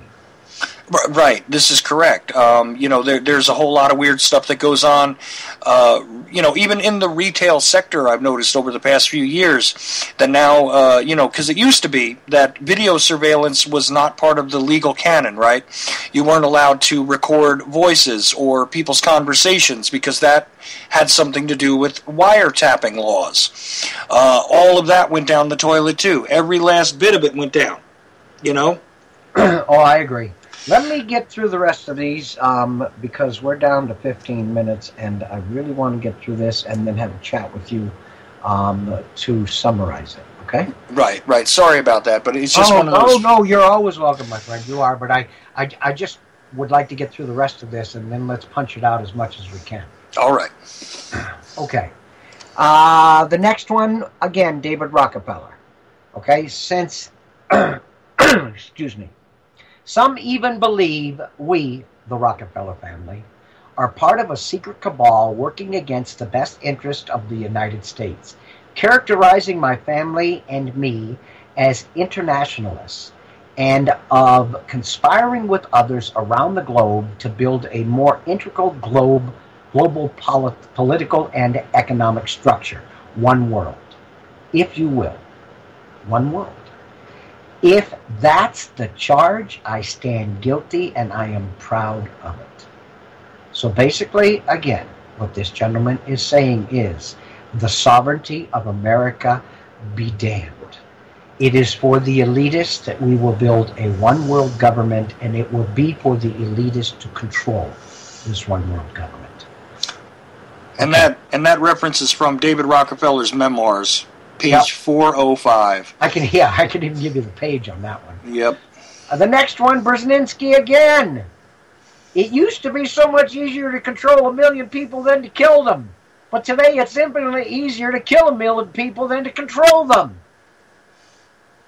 Right, this is correct. There's a whole lot of weird stuff that goes on. Even in the retail sector, I've noticed over the past few years that now, because it used to be that video surveillance was not part of the legal canon, right? You weren't allowed to record voices or people's conversations because that had something to do with wiretapping laws. All of that went down the toilet, too. Every last bit of it went down, Oh, I agree. Let me get through the rest of these because we're down to 15 minutes, and I really want to get through this and then have a chat with you to summarize it, okay? Right. Sorry about that, but it's just one of those... No, you're always welcome, my friend. You are, but I just would like to get through the rest of this, and then let's punch it out as much as we can. All right. Okay. The next one, again, David Rockefeller. Okay, since... excuse me. Some even believe we, the Rockefeller family, are part of a secret cabal working against the best interest of the United States, characterizing my family and me as internationalists and of conspiring with others around the globe to build a more integral global political and economic structure. One world, if you will. One world. If that's the charge, I stand guilty, and I am proud of it. So basically, again, what this gentleman is saying is, the sovereignty of America be damned. It is for the elitists that we will build a one-world government, and it will be for the elitists to control this one-world government. And that reference is from David Rockefeller's memoirs. Page 405. I can even give you the page on that one. Yep. The next one, Brzezinski again. It used to be so much easier to control 1 million people than to kill them. But today it's infinitely easier to kill 1 million people than to control them.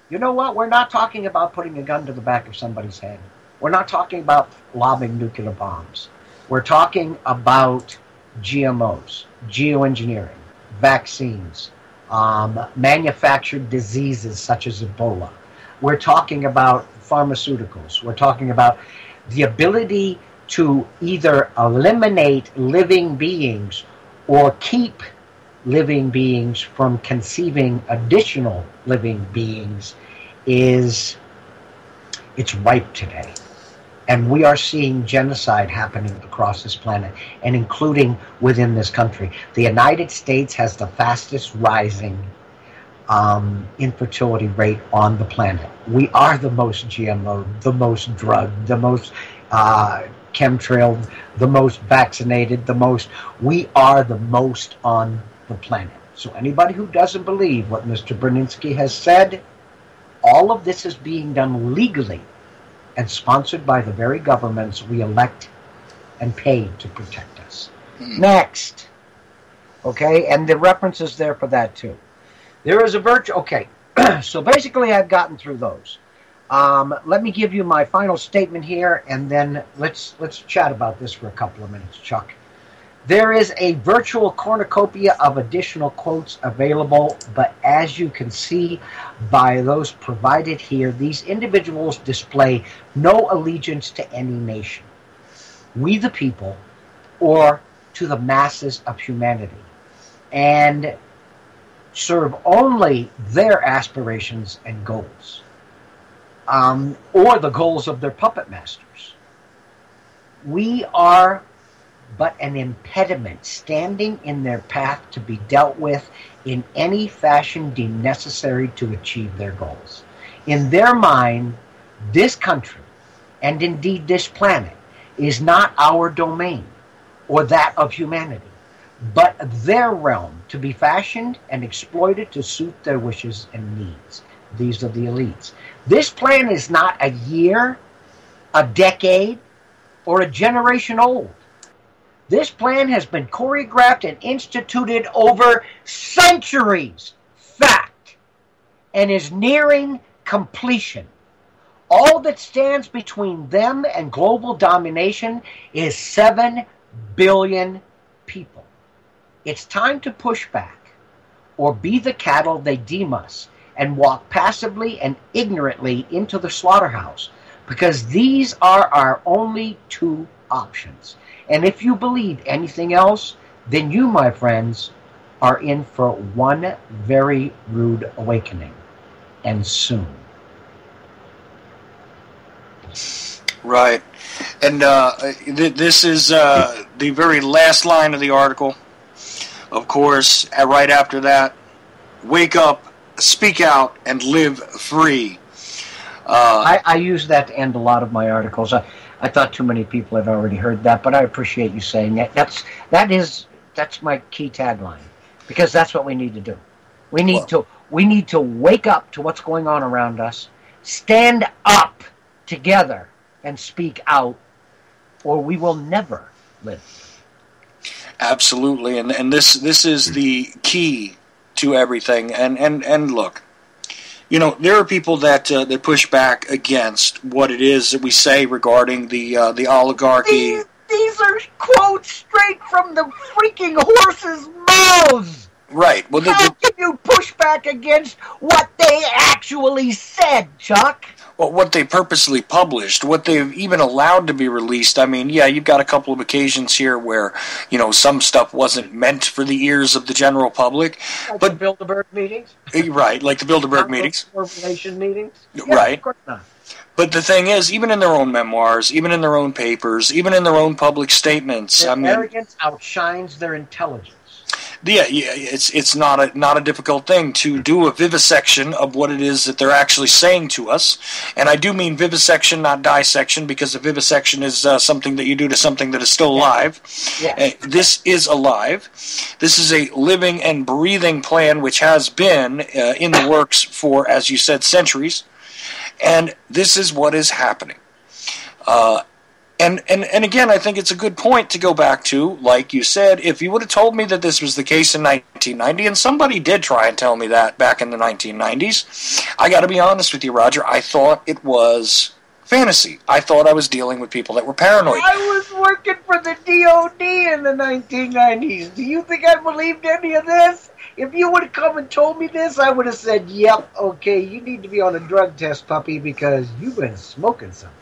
You know what? We're not talking about putting a gun to the back of somebody's head. We're not talking about lobbing nuclear bombs. We're talking about GMOs, geoengineering, vaccines, manufactured diseases such as Ebola. We're talking about pharmaceuticals. We're talking about the ability to either eliminate living beings or keep living beings from conceiving additional living beings. It's ripe today. And we are seeing genocide happening across this planet, and including within this country. The United States has the fastest rising infertility rate on the planet. We are the most GMO, the most drugged, the most chemtrailed, the most vaccinated, we are the most on the planet. So anybody who doesn't believe what Mr. Brzezinski has said, all of this is being done legally and sponsored by the very governments we elect and pay to protect us. Next. Okay, and the reference is there for that too. There is a virtue. Okay, so basically I've gotten through those. Let me give you my final statement here, and then let's chat about this for a couple of minutes, Chuck. There is a virtual cornucopia of additional quotes available, but as you can see by those provided here, these individuals display no allegiance to any nation, we the people, or to the masses of humanity, and serve only their aspirations and goals, or the goals of their puppet masters. We are but an impediment standing in their path to be dealt with in any fashion deemed necessary to achieve their goals. In their mind, this country, and indeed this planet, is not our domain or that of humanity, but their realm to be fashioned and exploited to suit their wishes and needs. These are the elites. This plan is not a year, a decade, or a generation old. This plan has been choreographed and instituted over centuries, fact, and is nearing completion. All that stands between them and global domination is 7 billion people. It's time to push back, or be the cattle they deem us, and walk passively and ignorantly into the slaughterhouse, because these are our only two options. And if you believe anything else, then you, my friends, are in for one very rude awakening, and soon. Right. And this is the very last line of the article. Of course, right after that, wake up, speak out, and live free. I use that to end a lot of my articles. I thought too many people had already heard that, but I appreciate you saying that. That's my key tagline, because that's what we need to do. We need to wake up to what's going on around us, stand up together, and speak out, or we will never live. Absolutely, and this is the key to everything. And look, you know, there are people that push back against what it is that we say regarding the oligarchy. These are quotes straight from the freaking horses' mouths. Right. Well, how can you push back against what they actually said, Chuck? Well, what they purposely published, what they've even allowed to be released. I mean, yeah, you've got a couple of occasions here where, you know, some stuff wasn't meant for the ears of the general public. Like but the Bilderberg meetings? Right, like the Bilderberg meetings. Corporation meetings? Yeah, right. Of course not. But the thing is, even in their own memoirs, even in their own papers, even in their own public statements, their arrogance outshines their intelligence. Yeah, it's not a difficult thing to do a vivisection of what it is that they're actually saying to us, and I do mean vivisection, not dissection, because a vivisection is something that you do to something that is still alive. Yeah. This is alive. This is a living and breathing plan which has been in the works for, as you said, centuries, and this is what is happening. And again, I think it's a good point to go back to, like you said, if you would have told me that this was the case in 1990, and somebody did try and tell me that back in the 1990s, I got to be honest with you, Roger, I thought it was fantasy. I thought I was dealing with people that were paranoid. I was working for the DOD in the 1990s. Do you think I believed any of this? If you would have come and told me this, I would have said, yep, okay, you need to be on a drug test, puppy, because you've been smoking something.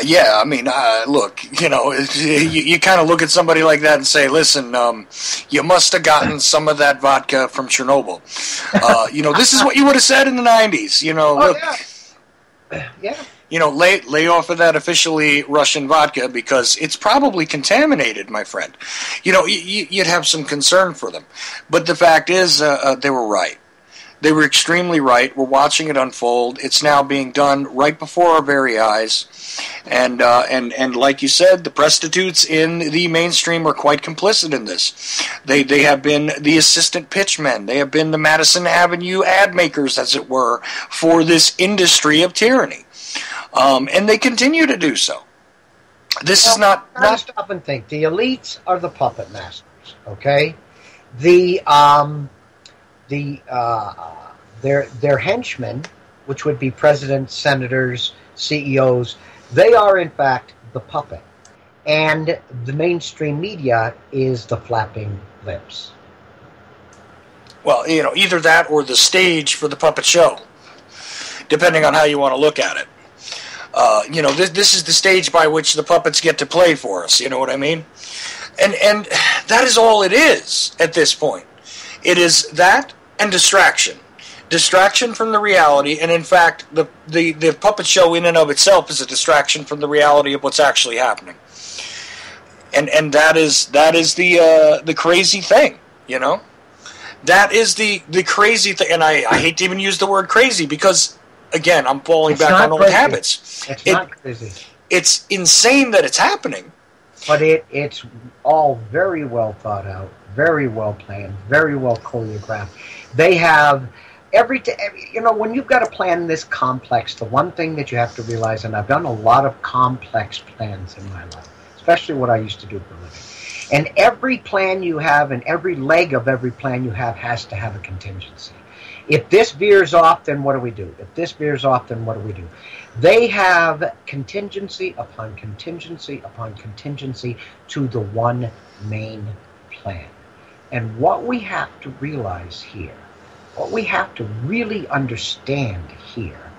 Yeah, I mean, look, you know, you kind of look at somebody like that and say, listen, you must have gotten some of that vodka from Chernobyl. You know, this is what you would have said in the 90s, you know. Look, yeah. You know, lay off of that officially Russian vodka because it's probably contaminated, my friend. You know, you'd have some concern for them. But the fact is, they were right. They were extremely right. We're watching it unfold. It's now being done right before our very eyes. And like you said, the prostitutes in the mainstream are quite complicit in this. They have been the assistant pitchmen. They have been the Madison Avenue ad makers, as it were, for this industry of tyranny. And they continue to do so. This is not... Stop and think. The elites are the puppet masters, okay? Their henchmen which would be presidents, senators, CEOs, they are in fact the puppet. And the mainstream media is the flapping lips. Well, either that or the stage for the puppet show, depending on how you want to look at it. This is the stage by which the puppets get to play for us, you know what I mean? And that is all it is at this point. It is that and distraction. Distraction from the reality, and in fact, the puppet show in and of itself is a distraction from the reality of what's actually happening. And that is the crazy thing, That is the crazy thing, and I hate to even use the word crazy because, again, I'm falling back on old habits. It's not crazy. It's insane that it's happening. But it's all very well thought out, very well planned, very well choreographed. They have when you've got a plan this complex, the one thing that you have to realize, and I've done a lot of complex plans in my life, especially what I used to do for a living. And every plan you have and every leg of every plan you have has to have a contingency. If this veers off, then what do we do? If this veers off, then what do we do? They have contingency upon contingency upon contingency to the one main plan. And what we have to realize here, what we have to really understand here,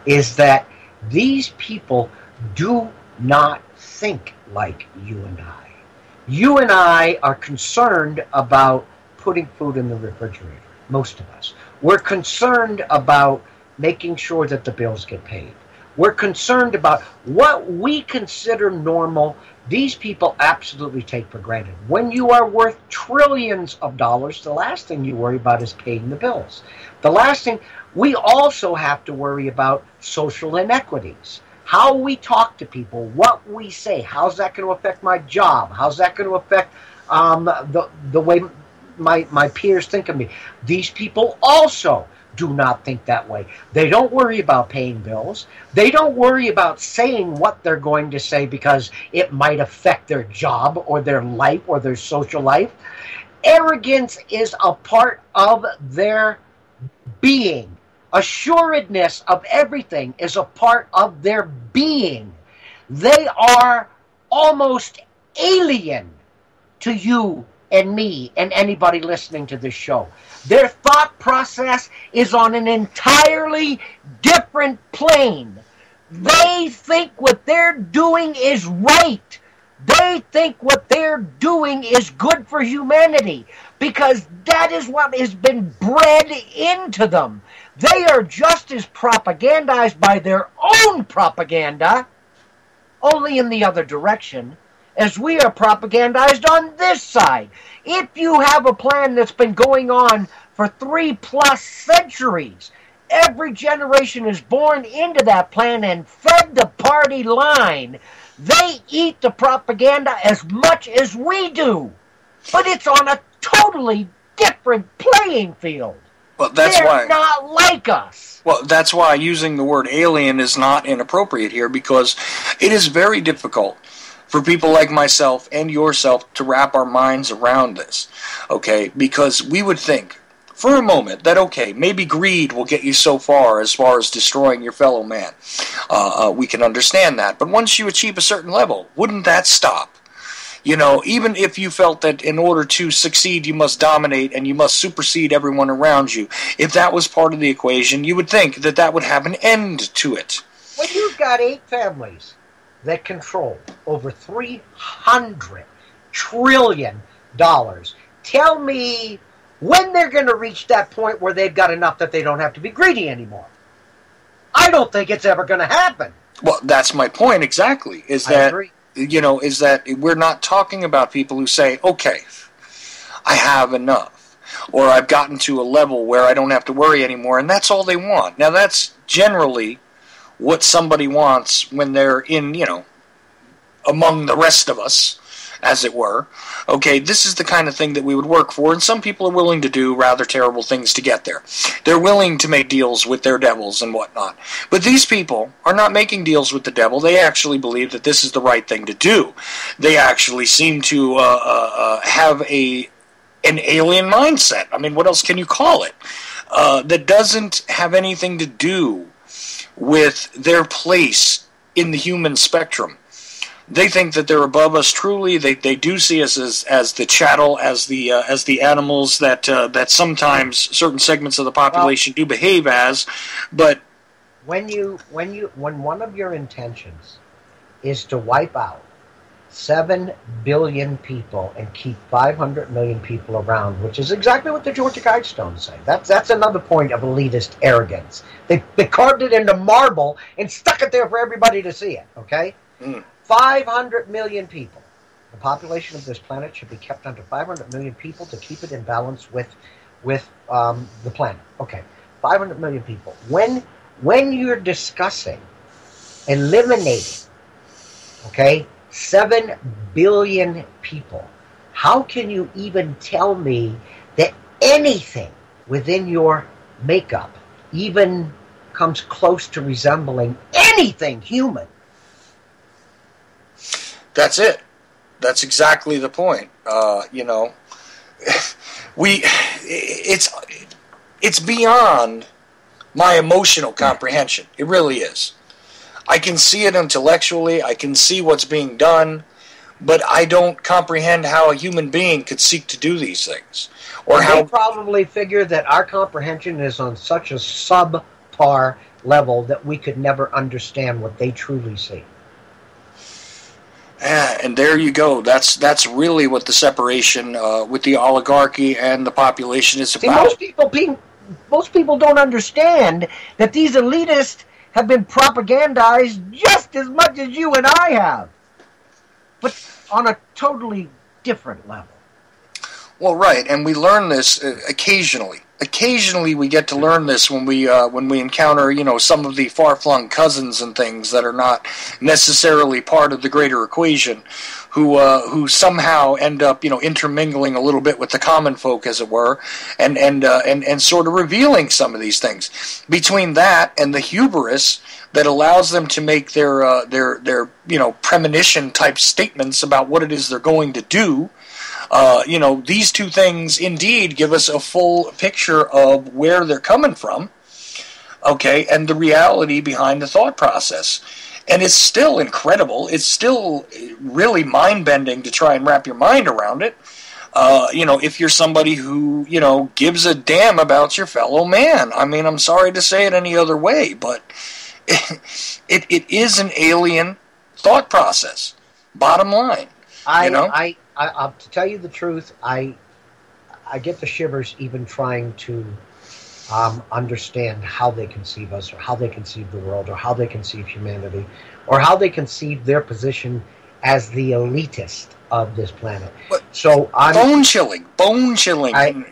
is that these people do not think like you and I. You and I are concerned about putting food in the refrigerator, most of us. We're concerned about making sure that the bills get paid. We're concerned about what we consider normal. These people absolutely take for granted. When you are worth trillions of dollars, the last thing you worry about is paying the bills. The last thing, we also have to worry about social inequities. How we talk to people, what we say, how's that going to affect my job? How's that going to affect the way my peers think of me? These people also do not think that way. They don't worry about paying bills. They don't worry about saying what they're going to say because it might affect their job or their life or their social life. Arrogance is a part of their being. Assuredness of everything is a part of their being. They are almost alien to you and me and anybody listening to this show. Their thought process is on an entirely different plane. They think what they're doing is right. They think what they're doing is good for humanity because that is what has been bred into them. They are just as propagandized by their own propaganda, only in the other direction, as we are propagandized on this side. If you have a plan that's been going on for 3+ centuries, every generation is born into that plan and fed the party line. They eat the propaganda as much as we do, but it's on a totally different playing field. Well, that's They're why not like us. Well, that's why using the word alien is not inappropriate here, because it is very difficult for people like myself and yourself to wrap our minds around this, okay? Because we would think for a moment that, okay, maybe greed will get you so far as destroying your fellow man. We can understand that. But once you achieve a certain level, wouldn't that stop? Even if you felt that in order to succeed you must dominate and you must supersede everyone around you, if that was part of the equation, you would think that that would have an end to it. When you've got 8 families that control over $300 trillion, tell me when they're going to reach that point where they've got enough that they don't have to be greedy anymore. I don't think it's ever going to happen. Well, that's my point exactly, is that we're not talking about people who say, okay, I have enough, or I've gotten to a level where I don't have to worry anymore, and that's all they want. Now, that's generally what somebody wants when they're in, among the rest of us, as it were. Okay, this is the kind of thing that we would work for, and some people are willing to do rather terrible things to get there. They're willing to make deals with their devils and whatnot. But these people are not making deals with the devil. They actually believe that this is the right thing to do. They actually seem to have an alien mindset. I mean, what else can you call it? That doesn't have anything to do with their place in the human spectrum. They think that they're above us truly. They do see us as the chattel, as the animals that sometimes certain segments of the population do behave as. But when one of your intentions is to wipe out 7 billion people and keep 500 million people around, which is exactly what the Georgia Guidestones say. That's another point of elitist arrogance. They carved it into marble and stuck it there for everybody to see it. Okay. 500 million people. The population of this planet should be kept under 500 million people to keep it in balance with the planet. Okay, 500 million people. When you're discussing eliminating, 7 billion people, how can you even tell me that anything within your makeup even comes close to resembling anything human? That's it. That's exactly the point. It's beyond my emotional comprehension. It really is. I can see it intellectually. I can see what's being done, but I don't comprehend how a human being could seek to do these things, or how they probably figure that our comprehension is on such a subpar level that we could never understand what they truly see. And there you go. That's really what the separation with the oligarchy and the population is about. See, most people don't understand that these elitists have been propagandized just as much as you and I have, but on a totally different level. Well, right, and we learn this occasionally. Occasionally, we get to learn this when we encounter, some of the far-flung cousins and things that are not necessarily part of the greater equation, who somehow end up, intermingling a little bit with the common folk, as it were, and sort of revealing some of these things. Between that and the hubris that allows them to make their premonition type statements about what it is they're going to do. These two things indeed give us a full picture of where they're coming from, and the reality behind the thought process. And it's still incredible. It's still really mind-bending to try and wrap your mind around it, if you're somebody who, gives a damn about your fellow man. I mean, I'm sorry to say it any other way, but it is an alien thought process, bottom line. I'll to tell you the truth, I get the shivers even trying to understand how they conceive us, or how they conceive the world, or how they conceive humanity, or how they conceive their position as the elitist of this planet. But so bone chilling,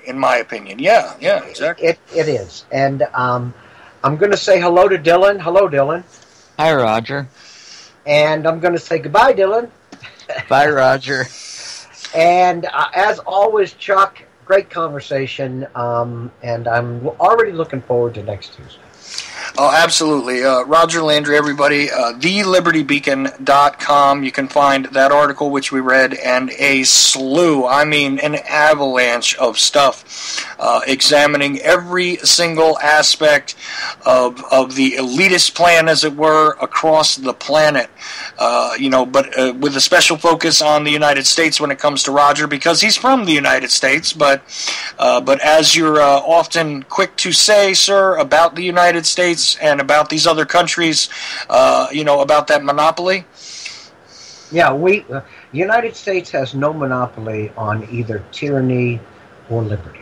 in my opinion. Yeah, exactly. It is, and I'm going to say hello to Dylan. Hello, Dylan. Hi, Roger. And I'm going to say goodbye, Dylan. Bye, Roger. And as always, Chuck, great conversation, and I'm already looking forward to next Tuesday. Oh, absolutely. Roger Landry, everybody, thelibерtybeacon.com. You can find that article which we read and a slew, an avalanche of stuff examining every single aspect of the elitist plan, as it were, across the planet. But with a special focus on the United States when it comes to Roger, because he's from the United States. But as you're often quick to say, sir, about the United States and about these other countries, about that monopoly? Yeah, the United States has no monopoly on either tyranny or liberty.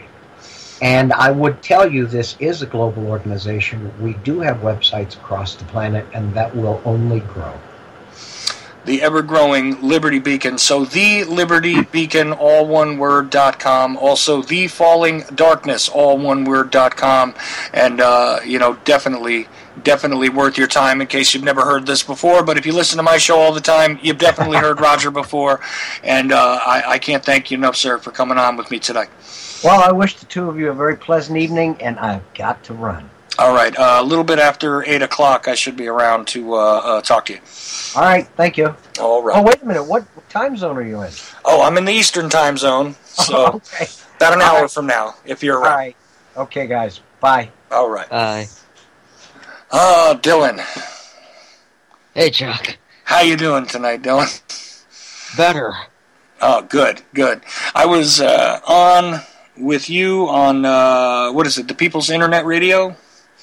And I would tell you this is a global organization. We do have websites across the planet, and that will only grow. The ever-growing Liberty Beacon. So the Liberty Beacon, all one word.com. Also the Falling Darkness, all one word.com. And, definitely worth your time in case you've never heard this before. But if you listen to my show all the time, you've definitely heard Roger before. And I can't thank you enough, sir, for coming on with me today. Well, I wish the two of you a very pleasant evening, and I've got to run. All right. A little bit after 8 o'clock, I should be around to talk to you. All right. Thank you. All right. Oh, wait a minute. What time zone are you in? Oh, I'm in the Eastern time zone. So okay. About an hour from now, if you're around. All right. Okay, guys. Bye. All right. Bye. Dylan. Hey, Chuck. How you doing tonight, Dylan? Better. Oh, good. I was on with you on, what is it, the People's Internet Radio?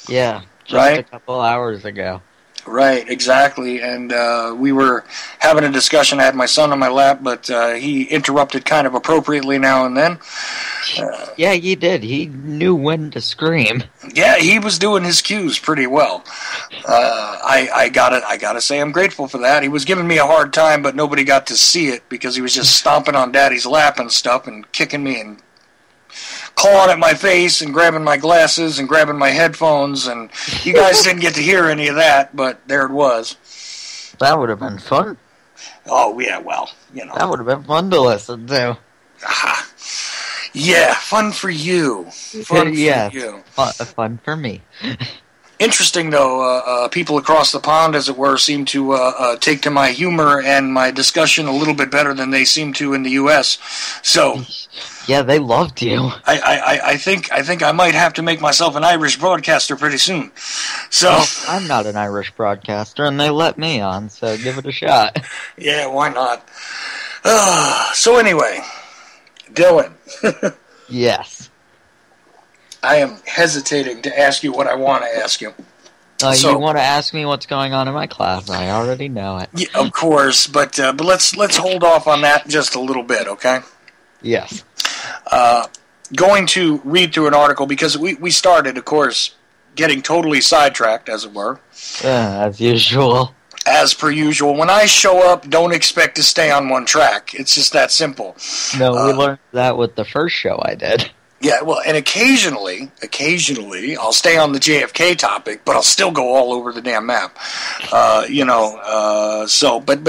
Yeah, just right? a couple hours ago. Right, exactly. And we were having a discussion. I had my son on my lap, but he interrupted kind of appropriately now and then. Yeah, he did. He knew when to scream. Yeah, he was doing his cues pretty well. I gotta say I'm grateful for that. He was giving me a hard time, but nobody got to see it because he was just stomping on Daddy's lap and stuff and kicking me and clawing at my face and grabbing my glasses and grabbing my headphones, and you guys didn't get to hear any of that, but there it was. That would have been fun. Oh, yeah, well, you know. That would have been fun to listen to. Yeah, fun for you. Fun for you. Fun for me. Interesting, though, people across the pond, as it were, seem to take to my humor and my discussion a little bit better than they seem to in the U.S., so... Yeah, they loved you. I think I might have to make myself an Irish broadcaster pretty soon. So well, I'm not an Irish broadcaster, and they let me on, so give it a shot. Yeah, why not? So anyway, Dylan. Yes. I am hesitating to ask you what I want to ask you. You want to ask me what's going on in my class? I already know it. Yeah, of course, but let's hold off on that just a little bit, okay? Yes. Going to read through an article because we started, of course, getting totally sidetracked, as it were. As usual. As per usual. When I show up, don't expect to stay on one track. It's just that simple. No, we learned that with the first show I did. Yeah, well, and occasionally, I'll stay on the JFK topic, but I'll still go all over the damn map. But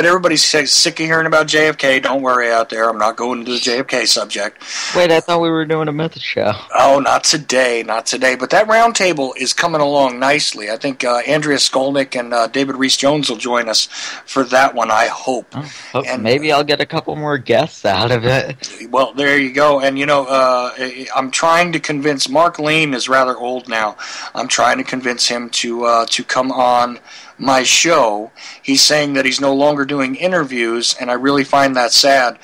everybody's sick of hearing about JFK. Don't worry out there. I'm not going into the JFK subject. Wait, I thought we were doing a myth show. Oh, not today. But that round table is coming along nicely. I think Andrea Skolnick and David Rees-Jones will join us for that one, I hope. And maybe I'll get a couple more guests out of it. Well, there you go. And, I'm trying to convince Mark Lane is rather old now. I'm trying to convince him to come on my show. He's saying that he's no longer doing interviews, and I really find that sad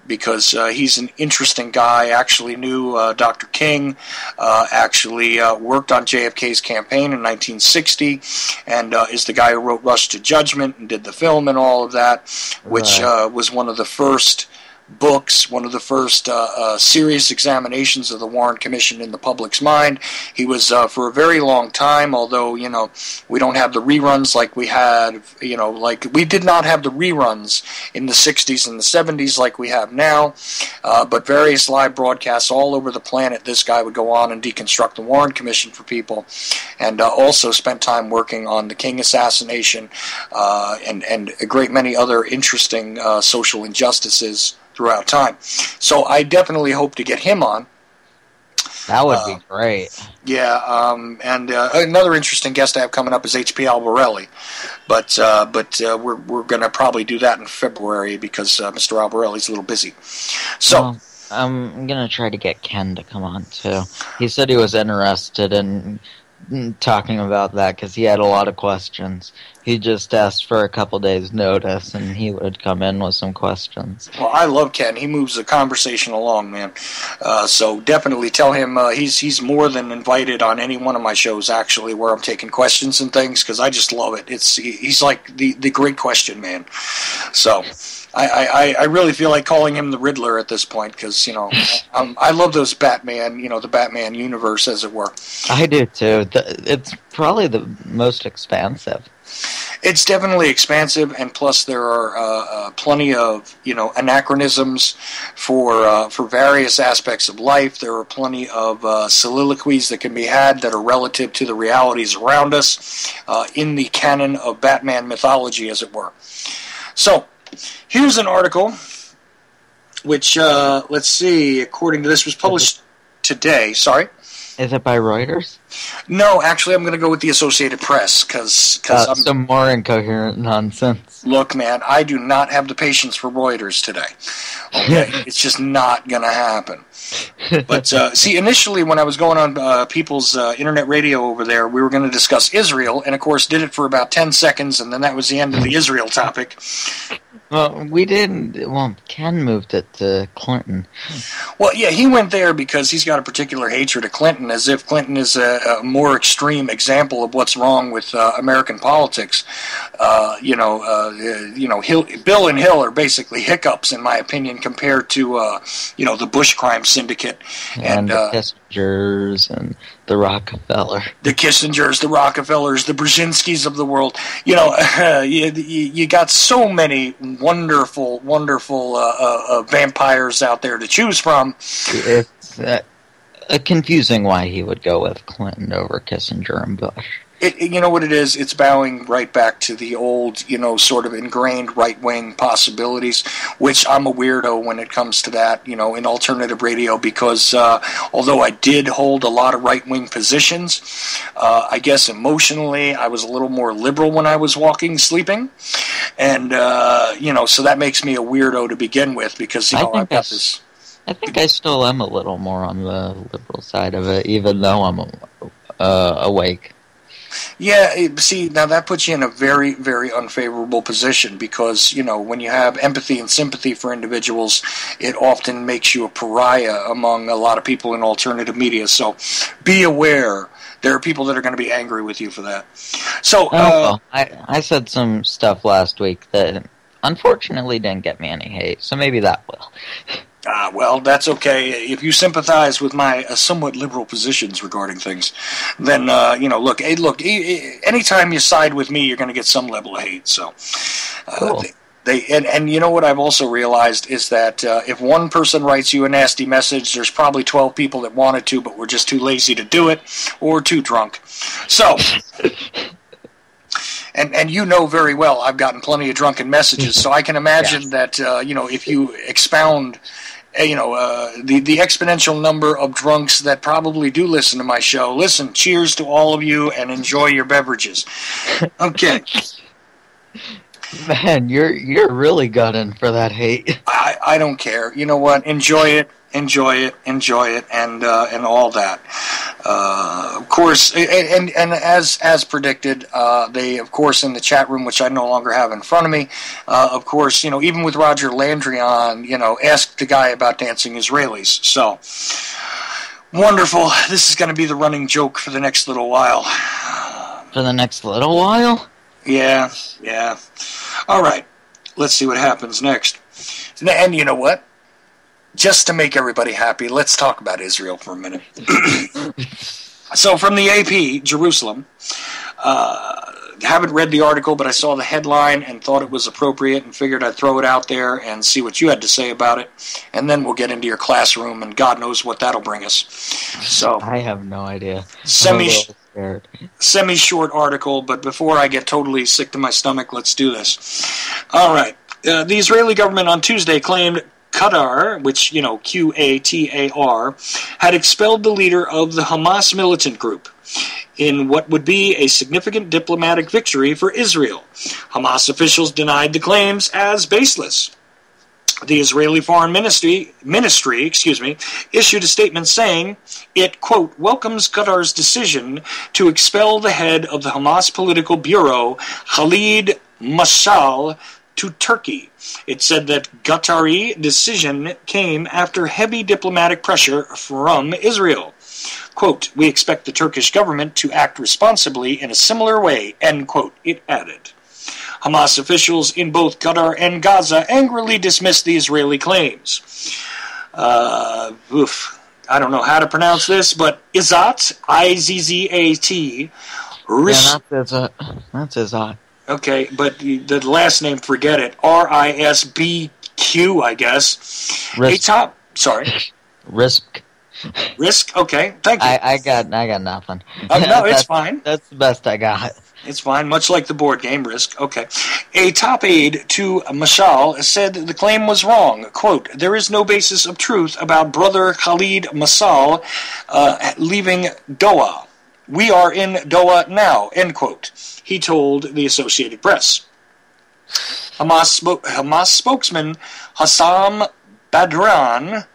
because he's an interesting guy. Actually knew Dr. King. Actually worked on JFK's campaign in 1960, and is the guy who wrote Rush to Judgment and did the film and all of that, which was one of the first books, one of the first serious examinations of the Warren Commission in the public's mind. He was for a very long time, although, we don't have the reruns like we had, like we did not have the reruns in the 60s and the 70s like we have now, but various live broadcasts all over the planet, this guy would go on and deconstruct the Warren Commission for people, and also spent time working on the King assassination and a great many other interesting social injustices throughout time. So I definitely hope to get him on. That would be great. Yeah, and another interesting guest I have coming up is H.P. Albarelli, but we're going to probably do that in February because Mr. Albarelli's a little busy. So well, I'm going to try to get Ken to come on too. He said he was interested in talking about that because he had a lot of questions. He just asked for a couple days' notice, and he would come in with some questions. Well, I love Ken. He moves the conversation along, man. So definitely tell him he's more than invited on any one of my shows, actually, where I'm taking questions and things, because I just love it. He's like the great question man. So I really feel like calling him the Riddler at this point, because, I love those Batman, the Batman universe, as it were. I do, too. It's probably the most expansive. It's definitely expansive, and plus there are plenty of anachronisms for various aspects of life. There are plenty of soliloquies that can be had that are relative to the realities around us in the canon of Batman mythology, as it were. So here's an article which, let's see, according to this, was published today. Sorry. Is it by Reuters? No, actually, I'm going to go with the Associated Press because I'm some more incoherent nonsense. Look, man, I do not have the patience for Reuters today. Okay, it's just not going to happen. But see, initially when I was going on people's internet radio over there, we were going to discuss Israel, and of course did it for about 10 seconds, and then that was the end of the Israel topic. Well, we didn't. Well, Ken moved it to Clinton. Well, yeah, he went there because he's got a particular hatred of Clinton, as if Clinton is a more extreme example of what's wrong with American politics. Bill and Hill are basically hiccups, in my opinion, compared to the Bush crime syndicate And the Kissingers and the Rockefeller. The Kissingers, the Rockefellers, the Brzezinskis of the world. You got so many wonderful vampires out there to choose from. It's confusing why he would go with Clinton over Kissinger and Bush. You know what it is? It's bowing right back to the old, sort of ingrained right-wing possibilities, which I'm a weirdo when it comes to that, in alternative radio, because although I did hold a lot of right-wing positions, I guess emotionally I was a little more liberal when I was sleeping, and, so that makes me a weirdo to begin with, because, I've got this... I think I still am a little more on the liberal side of it, even though I'm awake. Yeah, see, now that puts you in a very, very unfavorable position because, when you have empathy and sympathy for individuals, it often makes you a pariah among a lot of people in alternative media. So be aware. There are people that are going to be angry with you for that. So, I said some stuff last week that unfortunately didn't get me any hate, so maybe that will. Well, that's okay. If you sympathize with my somewhat liberal positions regarding things, then, look, anytime you side with me, you're going to get some level of hate. So, cool. And you know what I've also realized is that if one person writes you a nasty message, there's probably 12 people that wanted to, but were just too lazy to do it or too drunk. So... And you know very well I've gotten plenty of drunken messages, so I can imagine that, if you expound, the exponential number of drunks that probably do listen to my show, listen, cheers to all of you and enjoy your beverages. Okay. Man, you're really gunning for that hate. I don't care. You know what? Enjoy it, and all that. Of course, and as predicted, they, of course, in the chat room, which I no longer have in front of me, of course, even with Roger Landry on, asked the guy about dancing Israelis. So, wonderful. This is going to be the running joke for the next little while. For the next little while? Yeah. All right. Let's see what happens next. And you know what? Just to make everybody happy, let's talk about Israel for a minute. So from the AP, Jerusalem, haven't read the article, but I saw the headline and thought it was appropriate and figured I'd throw it out there and see what you had to say about it. And then we'll get into your classroom, and God knows what that'll bring us. So I have no idea. Semi-short article, but before I get totally sick to my stomach, let's do this. All right. The Israeli government on Tuesday claimed Qatar, which, Qatar, had expelled the leader of the Hamas militant group in what would be a significant diplomatic victory for Israel. Hamas officials denied the claims as baseless. The Israeli Foreign Ministry, issued a statement saying it, quote, welcomes Qatar's decision to expel the head of the Hamas political bureau, Khalid Mashal, to Turkey. It said that Qatari decision came after heavy diplomatic pressure from Israel. Quote, we expect the Turkish government to act responsibly in a similar way, end quote, it added. Hamas officials in both Qatar and Gaza angrily dismissed the Israeli claims. I don't know how to pronounce this, but Izzat, I-Z-Z-A-T, that's Izzat. Okay, but the last name, forget it. R-I-S-B-Q, I guess. Risk. Risk? Okay, thank you. I got nothing. No, it's fine. That's the best I got. It's fine, much like the board game Risk. Okay. A top aide to Mashal said the claim was wrong. Quote, there is no basis of truth about brother Khalid Mashal leaving Doha. We are in Doha now, end quote. He told the Associated Press. Hamas spokesman Hassam Badran,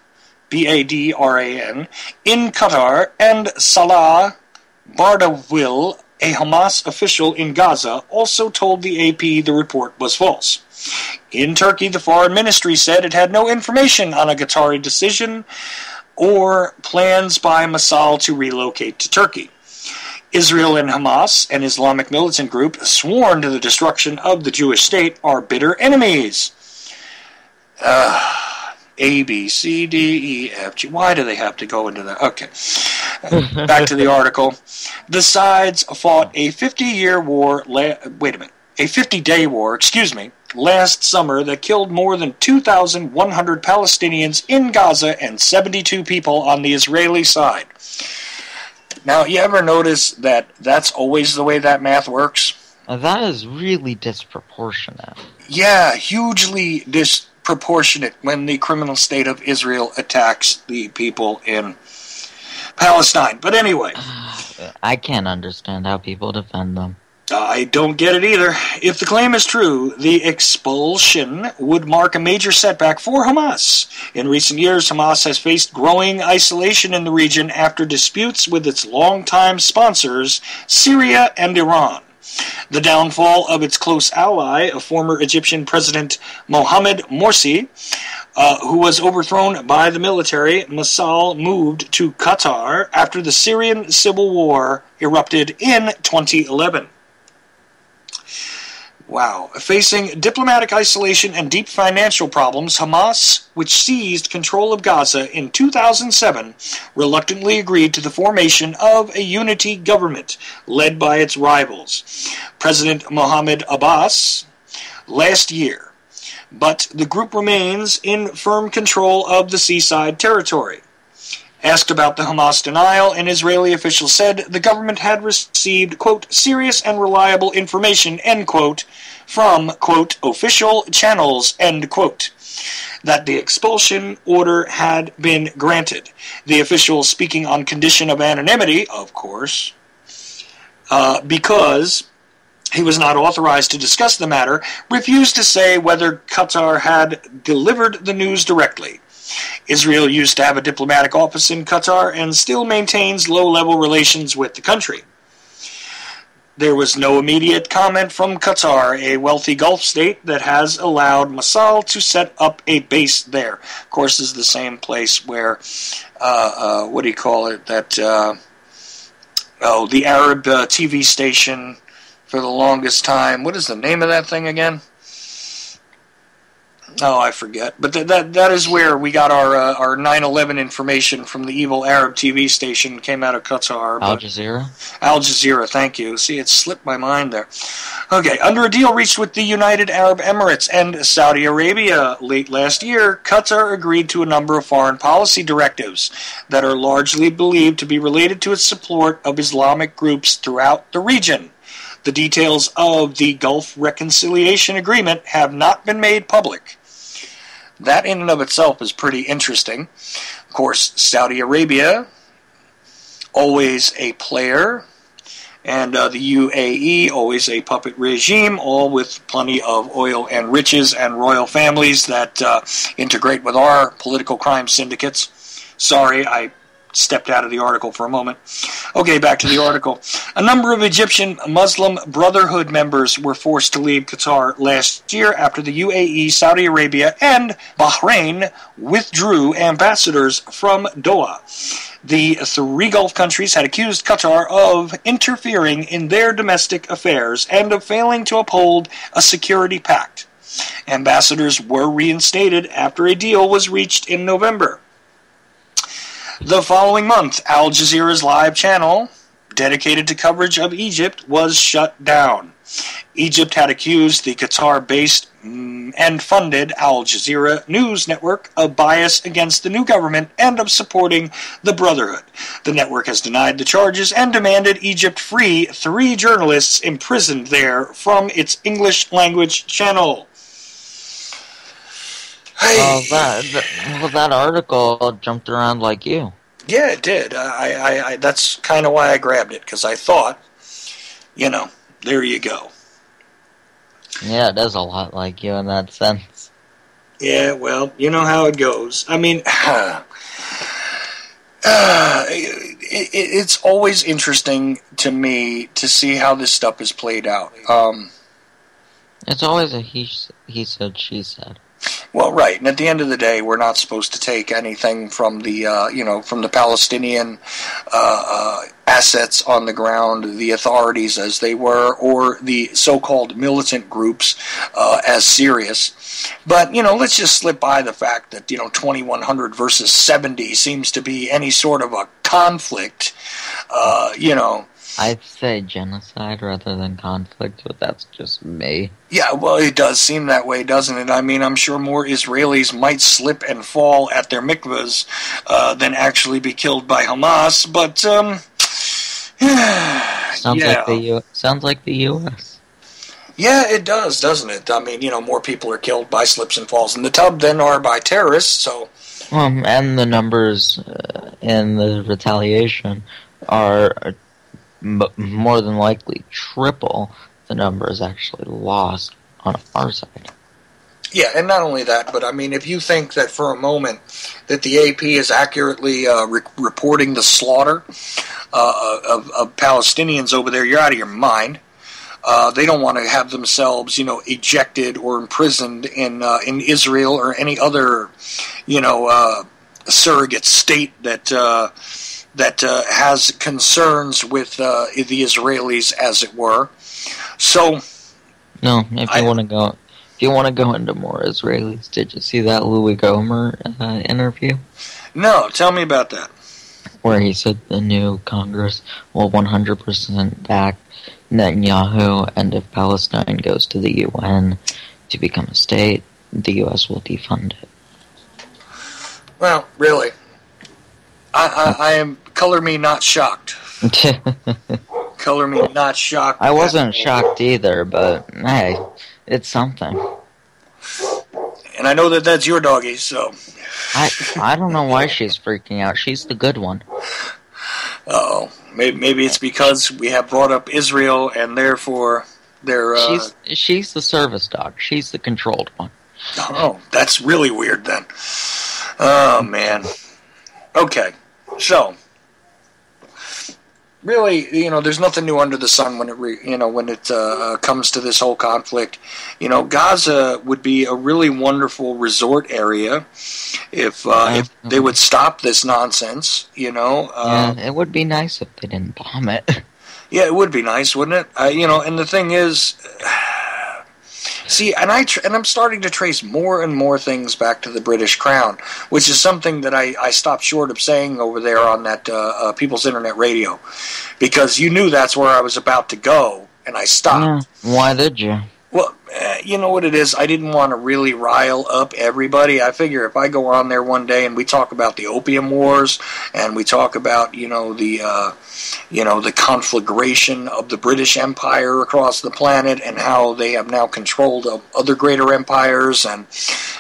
Badran, in Qatar, and Salah Bardawil, a Hamas official in Gaza, also told the AP the report was false. In Turkey, the foreign ministry said it had no information on a Qatari decision or plans by Masal to relocate to Turkey. Israel and Hamas, an Islamic militant group sworn to the destruction of the Jewish state, are bitter enemies. A, B, C, D, E, F, G. Why do they have to go into that? Okay. Back to the article. The sides fought a 50-year war... A 50-day war, last summer that killed more than 2,100 Palestinians in Gaza and 72 people on the Israeli side. Now, you ever notice that that's always the way that math works? That is really disproportionate. Yeah, hugely disproportionate when the criminal state of Israel attacks the people in Palestine. But anyway. I can't understand how people defend them. I don't get it either. If the claim is true, the expulsion would mark a major setback for Hamas. In recent years, Hamas has faced growing isolation in the region after disputes with its longtime sponsors, Syria and Iran. The downfall of its close ally, a former Egyptian President Mohamed Morsi, who was overthrown by the military, Masal moved to Qatar after the Syrian civil war erupted in 2011. Wow. Facing diplomatic isolation and deep financial problems, Hamas, which seized control of Gaza in 2007, reluctantly agreed to the formation of a unity government led by its rivals, President Mohammed Abbas, last year. But the group remains in firm control of the seaside territory. Asked about the Hamas denial, an Israeli official said the government had received, quote, serious and reliable information, end quote, from, quote, official channels, end quote, that the expulsion order had been granted. The official, speaking on condition of anonymity, of course, because he was not authorized to discuss the matter, refused to say whether Qatar had delivered the news directly. Israel used to have a diplomatic office in Qatar and still maintains low-level relations with the country. There was no immediate comment from Qatar, a wealthy Gulf state that has allowed Masal to set up a base there. Of course, this is the same place where, the Arab TV station for the longest time. What is the name of that thing again? Oh, I forget. But that is where we got our 9/11 information from the evil Arab TV station. Came out of Qatar. Al Jazeera? Al Jazeera, thank you. See, it slipped my mind there. Okay, under a deal reached with the United Arab Emirates and Saudi Arabia late last year, Qatar agreed to a number of foreign policy directives that are largely believed to be related to its support of Islamic groups throughout the region. The details of the Gulf Reconciliation Agreement have not been made public. That in and of itself is pretty interesting. Of course, Saudi Arabia, always a player, and the UAE, always a puppet regime, all with plenty of oil and riches and royal families that integrate with our political crime syndicates. Sorry, I stepped out of the article for a moment. Okay, back to the article. A number of Egyptian Muslim Brotherhood members were forced to leave Qatar last year after the UAE, Saudi Arabia, and Bahrain withdrew ambassadors from Doha. The three Gulf countries had accused Qatar of interfering in their domestic affairs and of failing to uphold a security pact. Ambassadors were reinstated after a deal was reached in November. The following month, Al Jazeera's live channel, dedicated to coverage of Egypt, was shut down. Egypt had accused the Qatar-based and funded Al Jazeera news network of bias against the new government and of supporting the Brotherhood. The network has denied the charges and demanded Egypt free 3 journalists imprisoned there from its English-language channel. That article jumped around like you. Yeah, it did. I that's kind of why I grabbed it, because I thought, there you go. Yeah, it does a lot like you in that sense. Yeah, well, you know how it goes. I mean, It's always interesting to me to see how this stuff is played out. It's always a he said, she said. Well, right, and at the end of the day, we're not supposed to take anything from the from the Palestinian assets on the ground, the authorities as they were, or the so-called militant groups as serious. But let's just slip by the fact that 2,100 versus 70 seems to be any sort of a conflict. I'd say genocide rather than conflict, but that's just me. Yeah, well, it does seem that way, doesn't it? I mean, I'm sure more Israelis might slip and fall at their mikvahs than actually be killed by Hamas, but, sounds like the U.S. Yeah, it does, doesn't it? I mean, more people are killed by slips and falls in the tub than are by terrorists, so... And the numbers in the retaliation are... more than likely triple the numbers actually lost on our side. Yeah, and not only that, but I mean, if you think that for a moment that the AP is accurately reporting the slaughter of Palestinians over there, you're out of your mind. They don't want to have themselves, ejected or imprisoned in Israel or any other, surrogate state that has concerns with the Israelis, as it were. So, no, if you want to go into more Israelis, did you see that Louis Gohmert interview? No, tell me about that. Where he said the new Congress will 100% back Netanyahu, and if Palestine goes to the UN to become a state, the U.S. will defund it. Well, really. I am, color me not shocked. Color me not shocked. I wasn't shocked either, but hey, it's something. And I know that that's your doggy, so... I don't know why she's freaking out. She's the good one. Uh-oh. Maybe it's because we have brought up Israel, and therefore they're... She's the service dog. She's the controlled one. Oh, that's really weird then. Oh, man. Okay. So, really, there's nothing new under the sun when it comes to this whole conflict. Gaza would be a really wonderful resort area if they would stop this nonsense. Yeah, it would be nice if they didn't bomb it. Yeah, it would be nice, wouldn't it? And the thing is. See, and I'm starting to trace more and more things back to the British Crown, which is something that I stopped short of saying over there on that People's Internet Radio, because you knew that's where I was about to go, and I stopped. Yeah. Why did you? Well, you know what it is? I didn't want to really rile up everybody. I figure if I go on there one day and we talk about the Opium Wars, and we talk about, the conflagration of the British Empire across the planet and how they have now controlled other greater empires and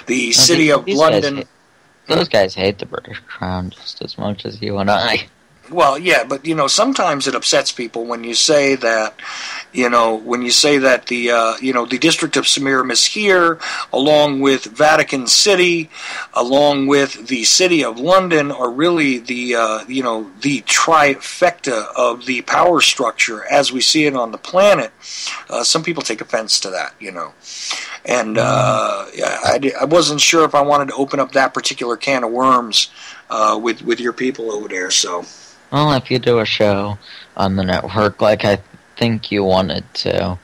the city of London. Those guys hate the British Crown just as much as you and I. Well, yeah, but, sometimes it upsets people when you say that, the District of Semiramis here, along with Vatican City, along with the City of London, are really the trifecta of the power structure as we see it on the planet. Some people take offense to that, And I wasn't sure if I wanted to open up that particular can of worms with your people over there, so... Well, if you do a show on the network like I think you wanted to,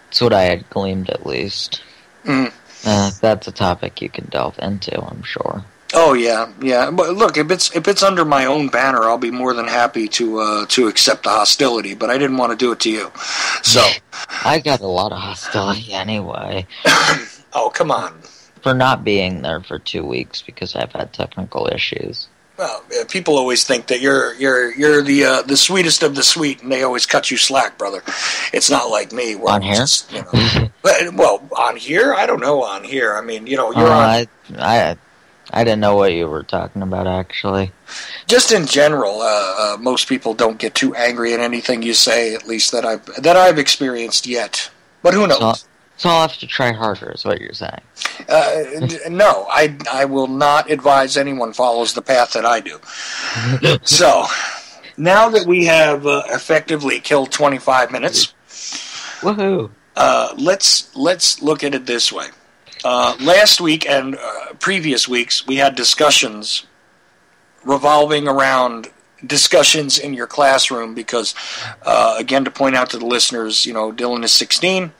it's what I had gleamed at least. That's a topic you can delve into, I'm sure. Oh yeah. But look, if it's under my own banner, I'll be more than happy to accept the hostility. But I didn't want to do it to you, so I got a lot of hostility anyway. Oh, come on! For not being there for 2 weeks because I've had technical issues. Well, people always think that you're the sweetest of the sweet, and they always cut you slack, brother. It's not like me. On here? Just, well, on here? I don't know on here. I mean, you're on... I didn't know what you were talking about, actually. Just in general, most people don't get too angry at anything you say, at least that I've experienced yet. But who knows? So I'll have to try harder, is what you're saying. No, I will not advise anyone follows the path that I do. So, now that we have effectively killed 25 minutes, woohoo! Let's look at it this way. Last week and previous weeks, we had discussions revolving around discussions in your classroom because, again, to point out to the listeners, Dylan is 16,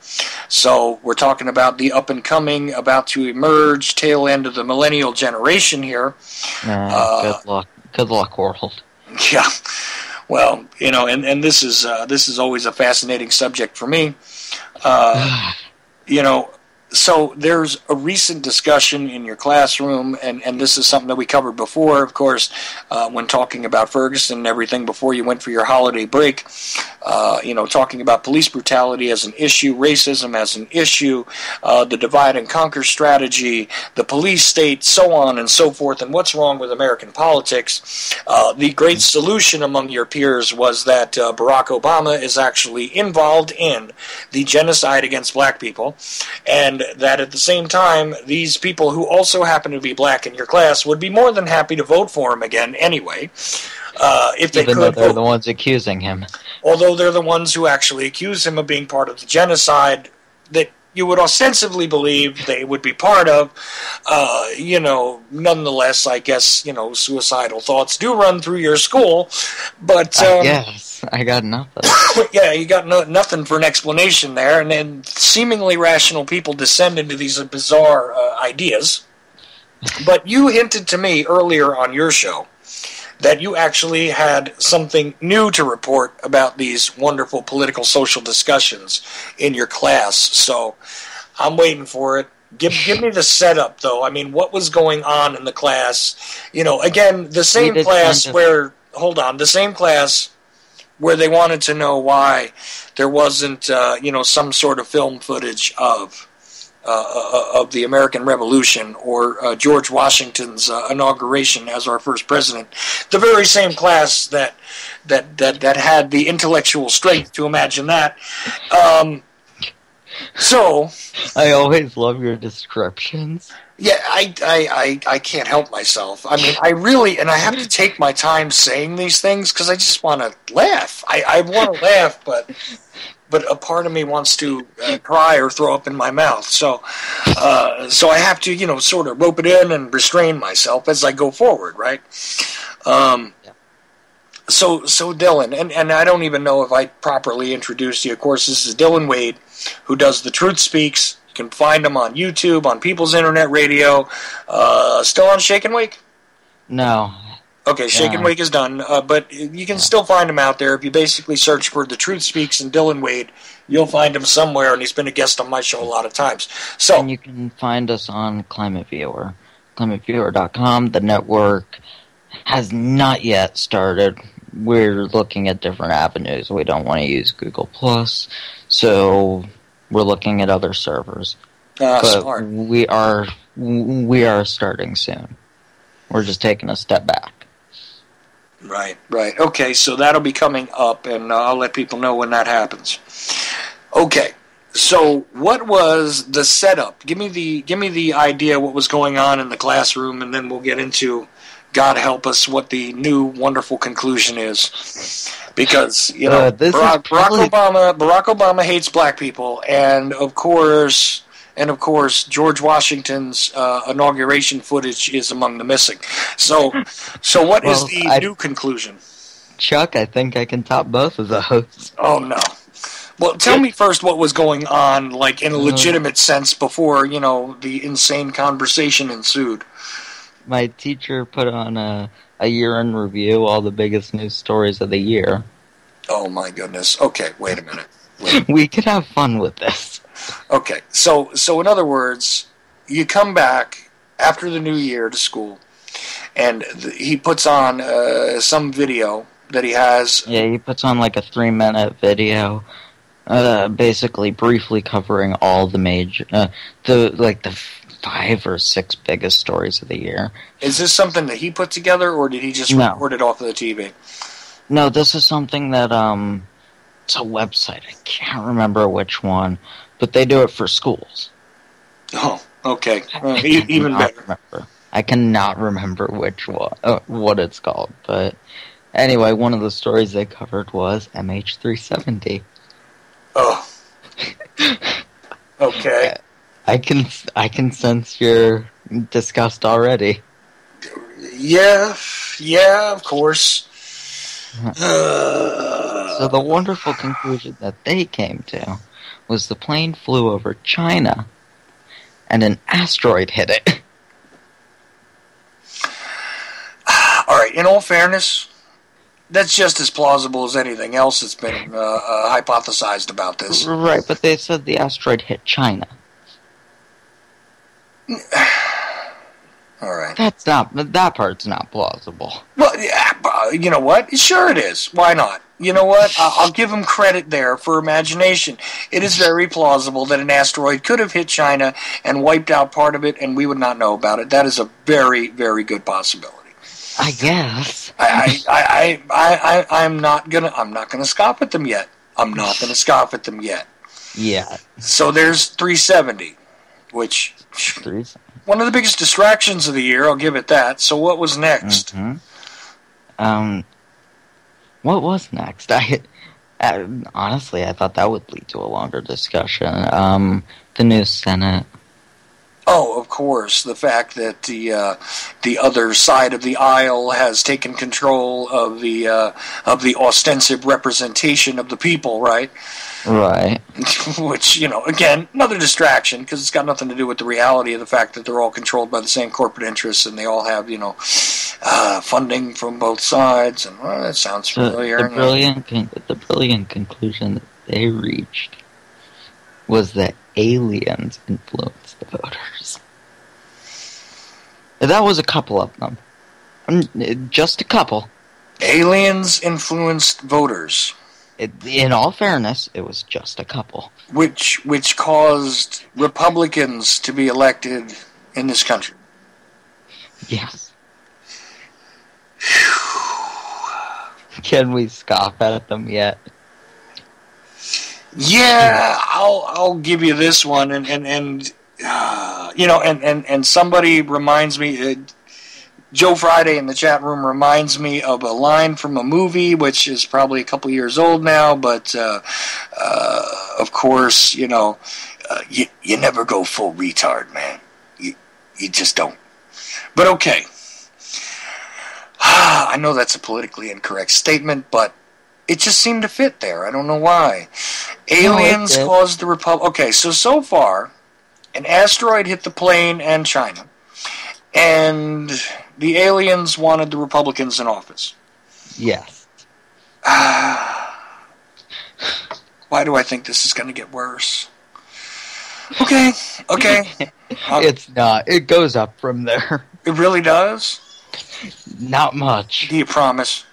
so we're talking about the up-and-coming, about to emerge, tail end of the millennial generation here. Good luck, world. Yeah, well, and this is always a fascinating subject for me. So there's a recent discussion in your classroom, and this is something that we covered before, of course, when talking about Ferguson and everything before you went for your holiday break, talking about police brutality as an issue, racism as an issue, the divide and conquer strategy, the police state, so on and so forth, and what's wrong with American politics. The great solution among your peers was that Barack Obama is actually involved in the genocide against black people, and that at the same time, these people who also happen to be black in your class would be more than happy to vote for him again anyway, if they could. Even though they're the ones accusing him. Although they're the ones who actually accuse him of being part of the genocide that you would ostensibly believe they would be part of, nonetheless, I guess, suicidal thoughts do run through your school, but... yes. I got nothing. Yeah, you got nothing for an explanation there, and then seemingly rational people descend into these bizarre ideas. But you hinted to me earlier on your show that you actually had something new to report about these wonderful political social discussions in your class, so I'm waiting for it. Give me the setup, though. I mean, what was going on in the class? Again, the same class where... Hold on, the same class... where they wanted to know why there wasn't, some sort of film footage of the American Revolution or George Washington's inauguration as our first president. The very same class that had the intellectual strength to imagine that. So I always love your descriptions. Yeah, I can't help myself. I mean, I really, and I have to take my time saying these things because I just want to laugh. I want to laugh, but a part of me wants to cry or throw up in my mouth. So I have to, sort of rope it in and restrain myself as I go forward, right? So Dylan, and I don't even know if I properly introduced you. Of course, this is Dylan Wade, who does The Truth Speaks. You can find him on YouTube, on People's Internet Radio. Still on Shake and Wake? No. Okay, Shake and Wake is done, but you can still find him out there. If you basically search for The Truth Speaks and Dylan Wade, you'll find him somewhere, and he's been a guest on my show a lot of times. So, and you can find us on Climate Viewer, climateviewer.com. The network has not yet started. We're looking at different avenues. We don't want to use Google+, so we're looking at other servers. But smart. We are starting soon. We're just taking a step back. Right. Okay, so that'll be coming up, and I'll let people know when that happens. Okay, so what was the setup? Give me the idea what was going on in the classroom, and then we'll get into, God help us, what the new wonderful conclusion is. Because, Barack Obama hates black people, and of course, George Washington's inauguration footage is among the missing. So what is the new conclusion? Chuck, I think I can top both of those. Oh, no. Well, tell me first what was going on, like, in a legitimate sense before, the insane conversation ensued. My teacher put on a year in review, all the biggest news stories of the year. Oh, my goodness. Okay, wait a minute. We could have fun with this. Okay, so in other words, you come back after the new year to school, and he puts on some video that he has. Yeah, he puts on like a 3-minute video, basically briefly covering all the major, the 5 or 6 biggest stories of the year. Is this something that he put together, or did he just record it off of the TV? No, this is something that It's a website. I can't remember which one, but they do it for schools. Oh, okay. Even better. Remember. I cannot remember which one, what it's called, but anyway, one of the stories they covered was MH370. Oh. Okay. I can sense your disgust already. Yeah, of course. So the wonderful conclusion that they came to was the plane flew over China, and an asteroid hit it. All right, in all fairness, that's just as plausible as anything else that's been hypothesized about this. Right, but they said the asteroid hit China. All right. That part's not plausible. Well, yeah, you know what? Sure it is. Why not? You know what? I'll give them credit there for imagination. It is very plausible that an asteroid could have hit China and wiped out part of it, and we would not know about it. That is a very, very good possibility. I guess. I'm not gonna scoff at them yet. I'm not gonna scoff at them yet. Yeah. So there's 370, which one of the biggest distractions of the year. I'll give it that. So what was next? Mm-hmm. What was next? Honestly, I thought that would lead to a longer discussion. The new Senate. Oh, of course, the fact that the other side of the aisle has taken control of the ostensive representation of the people, right? Right. Which, again, another distraction, because it's got nothing to do with the reality of the fact that they're all controlled by the same corporate interests, and they all have, funding from both sides, and that sounds familiar. The brilliant conclusion that they reached was that aliens influenced the voters. That was a couple of them. Just a couple. Aliens influenced voters. In all fairness, it was just a couple. Which caused Republicans to be elected in this country. Yes. Can we scoff at them yet? Yeah, I'll give you this one, and somebody reminds me. Joe Friday in the chat room reminds me of a line from a movie, which is probably a couple years old now, but of course, you never go full retard, man. You just don't. But okay. I know that's a politically incorrect statement, but it just seemed to fit there. I don't know why. Aliens caused the Republic. Okay, so far, an asteroid hit the plane and China, and the aliens wanted the Republicans in office. Yes. Why do I think this is going to get worse? Okay. It's not. It goes up from there. It really does? Not much. Do you promise?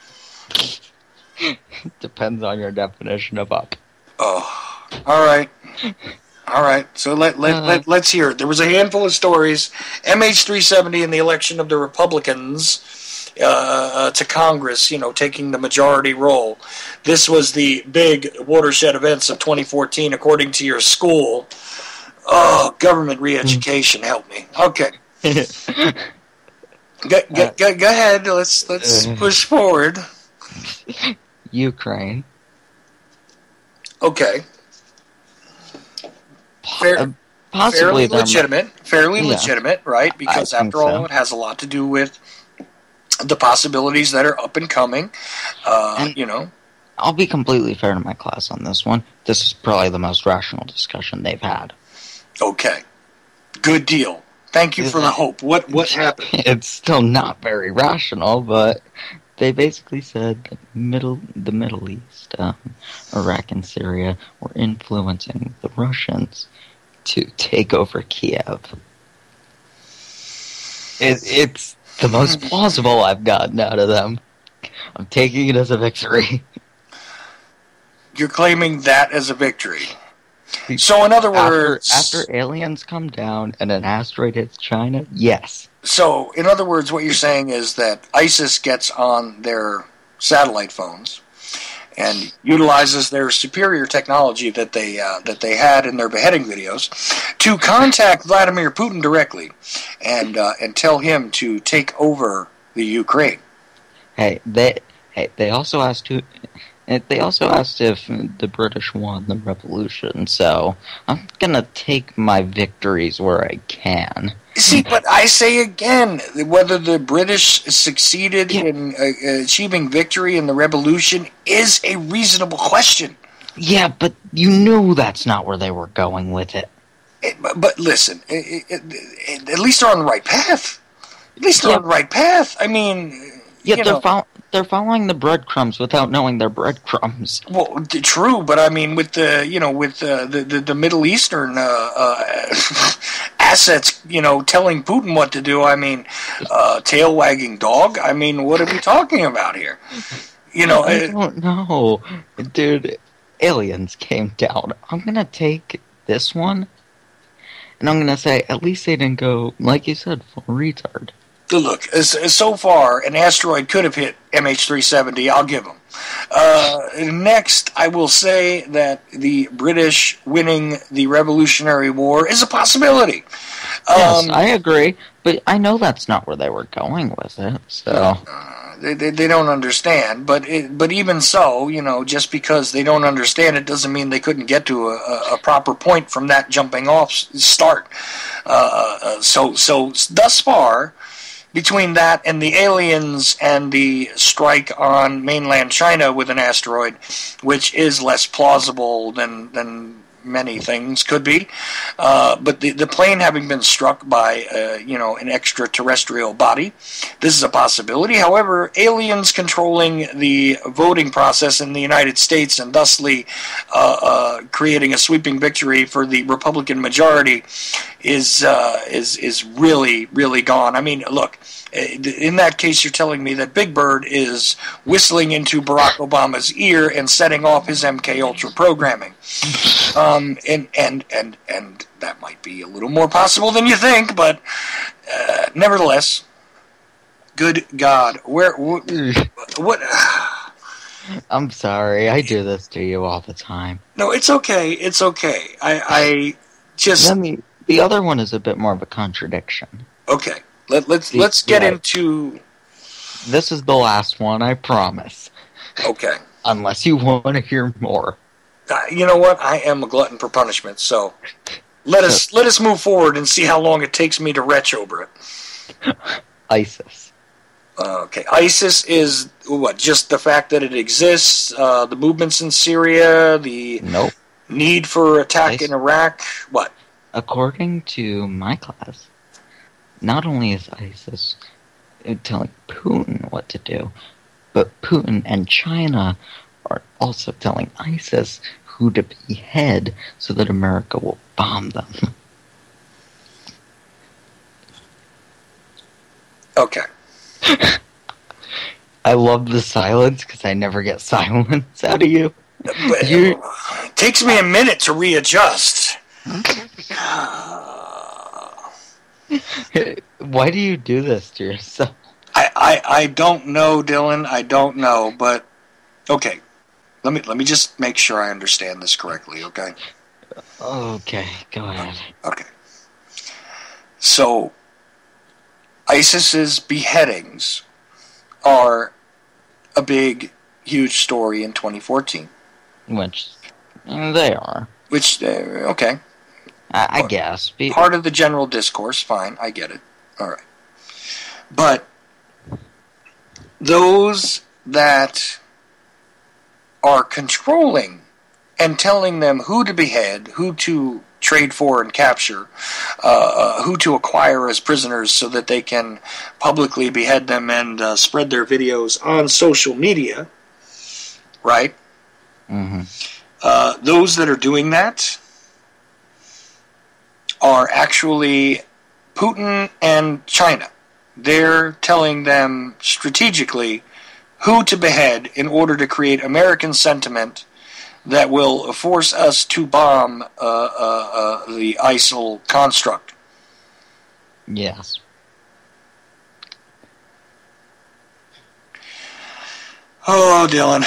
Depends on your definition of up. Oh, all right. So let's hear it. There was a handful of stories. MH370 in the election of the Republicans to Congress, taking the majority role. This was the big watershed events of 2014, according to your school. Oh, government re-education, help me. Okay. Go ahead. Let's push forward. Ukraine. Okay. Possibly fairly legitimate, right? Because after all, it has a lot to do with the possibilities that are up and coming. I'll be completely fair to my class on this one. This is probably the most rational discussion they've had. Okay. Good deal. Thank you for the hope. What happened? It's still not very rational, but they basically said that the Middle East, Iraq and Syria, were influencing the Russians to take over Kiev. It's the most plausible I've gotten out of them. I'm taking it as a victory. You're claiming that as a victory. So in other words... After aliens come down and an asteroid hits China, yes. So, in other words, what you're saying is that ISIS gets on their satellite phones and utilizes their superior technology that they had in their beheading videos to contact Vladimir Putin directly and tell him to take over the Ukraine. They also asked who. They also asked if the British won the revolution, so I'm gonna take my victories where I can. See, but I say again, whether the British succeeded in achieving victory in the revolution is a reasonable question. Yeah, but you knew that's not where they were going with it. But listen, at least they're on the right path. At least they're on the right path. I mean... They're following the breadcrumbs without knowing they're breadcrumbs. Well, true, but I mean, with the Middle Eastern assets, telling Putin what to do. I mean, tail wagging dog. I mean, what are we talking about here? I don't know, dude. Aliens came down. I'm gonna take this one, and I'm gonna say at least they didn't go, like you said, full retard. Look, so far, an asteroid could have hit MH370. I'll give them. Next, I will say that the British winning the Revolutionary War is a possibility. Yes, I agree, but I know that's not where they were going with it. So they don't understand. But even so, just because they don't understand it doesn't mean they couldn't get to a proper point from that jumping off start. So thus far, between that and the aliens and the strike on mainland China with an asteroid, which is less plausible than many things could be, but the plane having been struck by an extraterrestrial body, this is a possibility. However, aliens controlling the voting process in the United States and thusly creating a sweeping victory for the Republican majority is really, really gone. I mean, look, in that case, you're telling me that Big Bird is whistling into Barack Obama's ear and setting off his MK Ultra programming, and that might be a little more possible than you think, but nevertheless, good God, what? I'm sorry, I do this to you all the time. No, it's okay. It's okay. I just the other one is a bit more of a contradiction. Okay. Let's get into... This is the last one, I promise. Okay. Unless you want to hear more. You know what? I am a glutton for punishment, so let us move forward and see how long it takes me to retch over it. ISIS. Okay. ISIS is what? Just the fact that it exists, the movements in Syria, the need for attack in Iraq, what? According to my class, not only is ISIS telling Putin what to do, but Putin and China are also telling ISIS who to behead so that America will bomb them. Okay. I love the silence because I never get silence out of you. It takes me a minute to readjust. Why do you do this to yourself? I don't know, Dylan. I don't know, but okay. Let me just make sure I understand this correctly, okay? Okay, go ahead. Okay. So, ISIS's beheadings are a big, huge story in 2014. Which they are. Which, okay. I guess. Part of the general discourse, fine, I get it. All right. But those that are controlling and telling them who to behead, who to trade for and capture, who to acquire as prisoners so that they can publicly behead them and spread their videos on social media, right? Mm-hmm. Those that are doing that are actually Putin and China. They're telling them strategically who to behead in order to create American sentiment that will force us to bomb the ISIL construct. Yes. Oh, Dylan.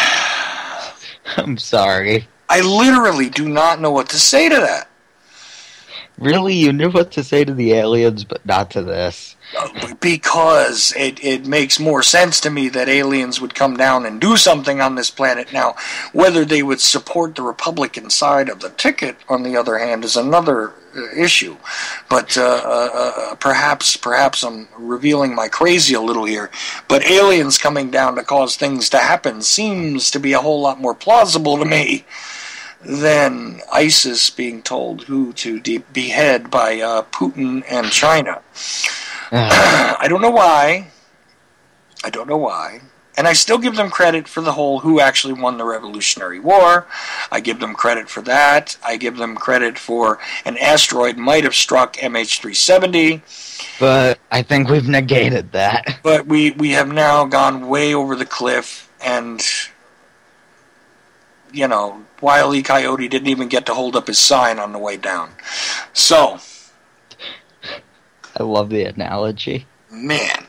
I'm sorry. I literally do not know what to say to that. Really? You knew what to say to the aliens, but not to this? Because it makes more sense to me that aliens would come down and do something on this planet. Now, whether they would support the Republican side of the ticket, on the other hand, is another issue. But perhaps I'm revealing my crazy a little here. But aliens coming down to cause things to happen seems to be a whole lot more plausible to me than ISIS being told who to behead by Putin and China. I don't know why. And I still give them credit for the whole who actually won the Revolutionary War. I give them credit for that. I give them credit for an asteroid might have struck MH370. But I think we've negated that. But we have now gone way over the cliff, and, you know, Wile E. Coyote didn't even get to hold up his sign on the way down. So, I love the analogy. man,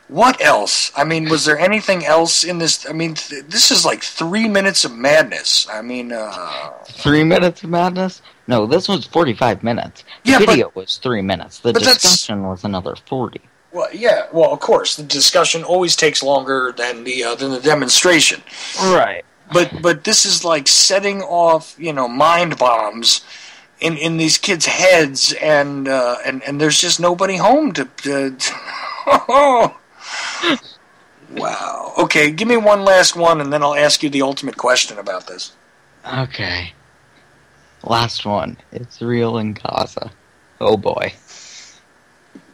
what else? I mean, was there anything else in this? I mean, this is like 3 minutes of madness. I mean, 3 minutes of madness? No, this was 45 minutes. The video was 3 minutes. The discussion was another 40. Well, yeah. Well, of course, the discussion always takes longer than the demonstration. Right. But this is like setting off, you know, mind bombs in these kids' heads, and there's just nobody home to Wow. Okay, give me one last one, and then I'll ask you the ultimate question about this. Okay. Last one. It's real in Gaza. Oh boy.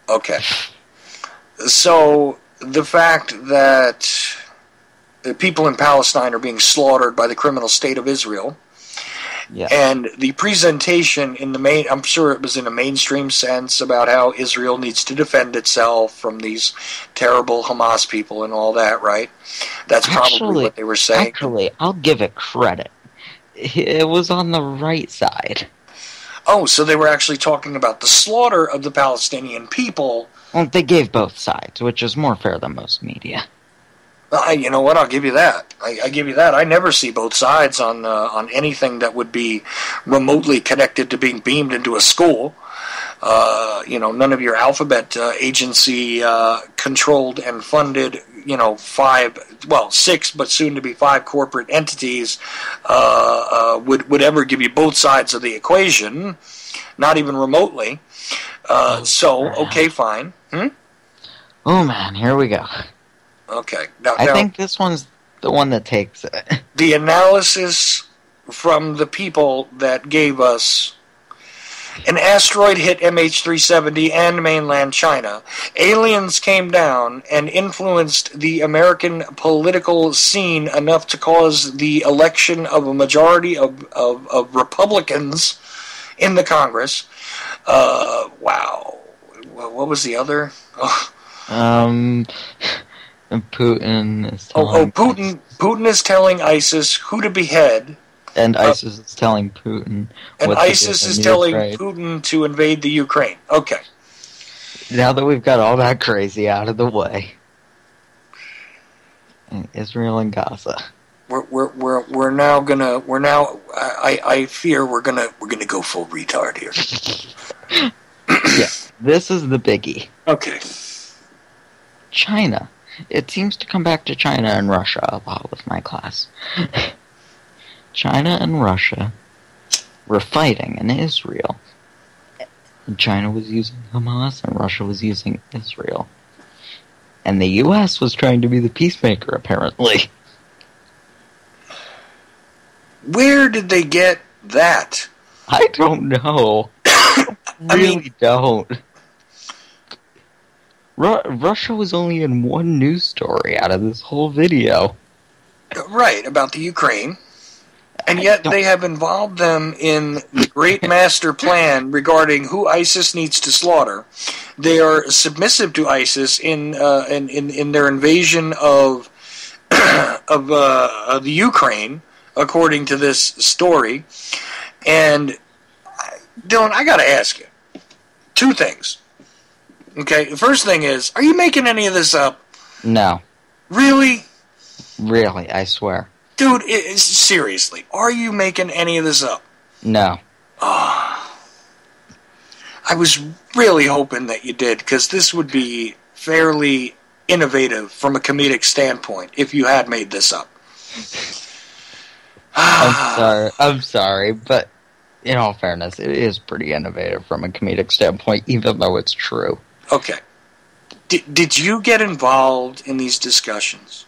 Okay. So, the fact that the people in Palestine are being slaughtered by the criminal state of Israel, yeah. And the presentation in the main, I'm sure it was in a mainstream sense about how Israel needs to defend itself from these terrible Hamas people and all that, right? That's probably what they were saying. Actually, I'll give it credit. It was on the right side. Oh, so they were actually talking about the slaughter of the Palestinian people. Well, they gave both sides, which is more fair than most media. You know what? I'll give you that. I give you that. I never see both sides on anything that would be remotely connected to being beamed into a school. You know, none of your alphabet agency controlled and funded, you know, 6, but soon to be 5 corporate entities would ever give you both sides of the equation, not even remotely. Okay, fine. Oh man, here we go. Okay. I think this one's the one that takes it. The analysis from the people that gave us an asteroid hit MH370 and mainland China. Aliens came down and influenced the American political scene enough to cause the election of a majority of Republicans in the Congress. Wow. What was the other? Putin is telling Putin is telling ISIS who to behead. And ISIS is telling Putin. And ISIS is telling Putin to invade the Ukraine. Okay. Now that we've got all that crazy out of the way, Israel and Gaza. We're now gonna I fear we're gonna go full retard here. Yeah, this is the biggie. Okay. China. It seems to come back to China and Russia a lot with my class. China and Russia were fighting in Israel. China was using Hamas and Russia was using Israel. And the U.S. was trying to be the peacemaker, apparently. Where did they get that? I don't know. Don't. Russia was only in one news story out of this whole video. Right, about the Ukraine. And yet they have involved them in the great master plan regarding who ISIS needs to slaughter. They are submissive to ISIS in their invasion of the Ukraine, according to this story. And, Dylan, I got to ask you 2 things. Okay, the first thing is, are you making any of this up? No. Really? Really, I swear. Dude, seriously, are you making any of this up? No. Oh, I was really hoping that you did, because this would be fairly innovative from a comedic standpoint if you had made this up. I'm sorry, but in all fairness, it is pretty innovative from a comedic standpoint, even though it's true. Okay. Did you get involved in these discussions?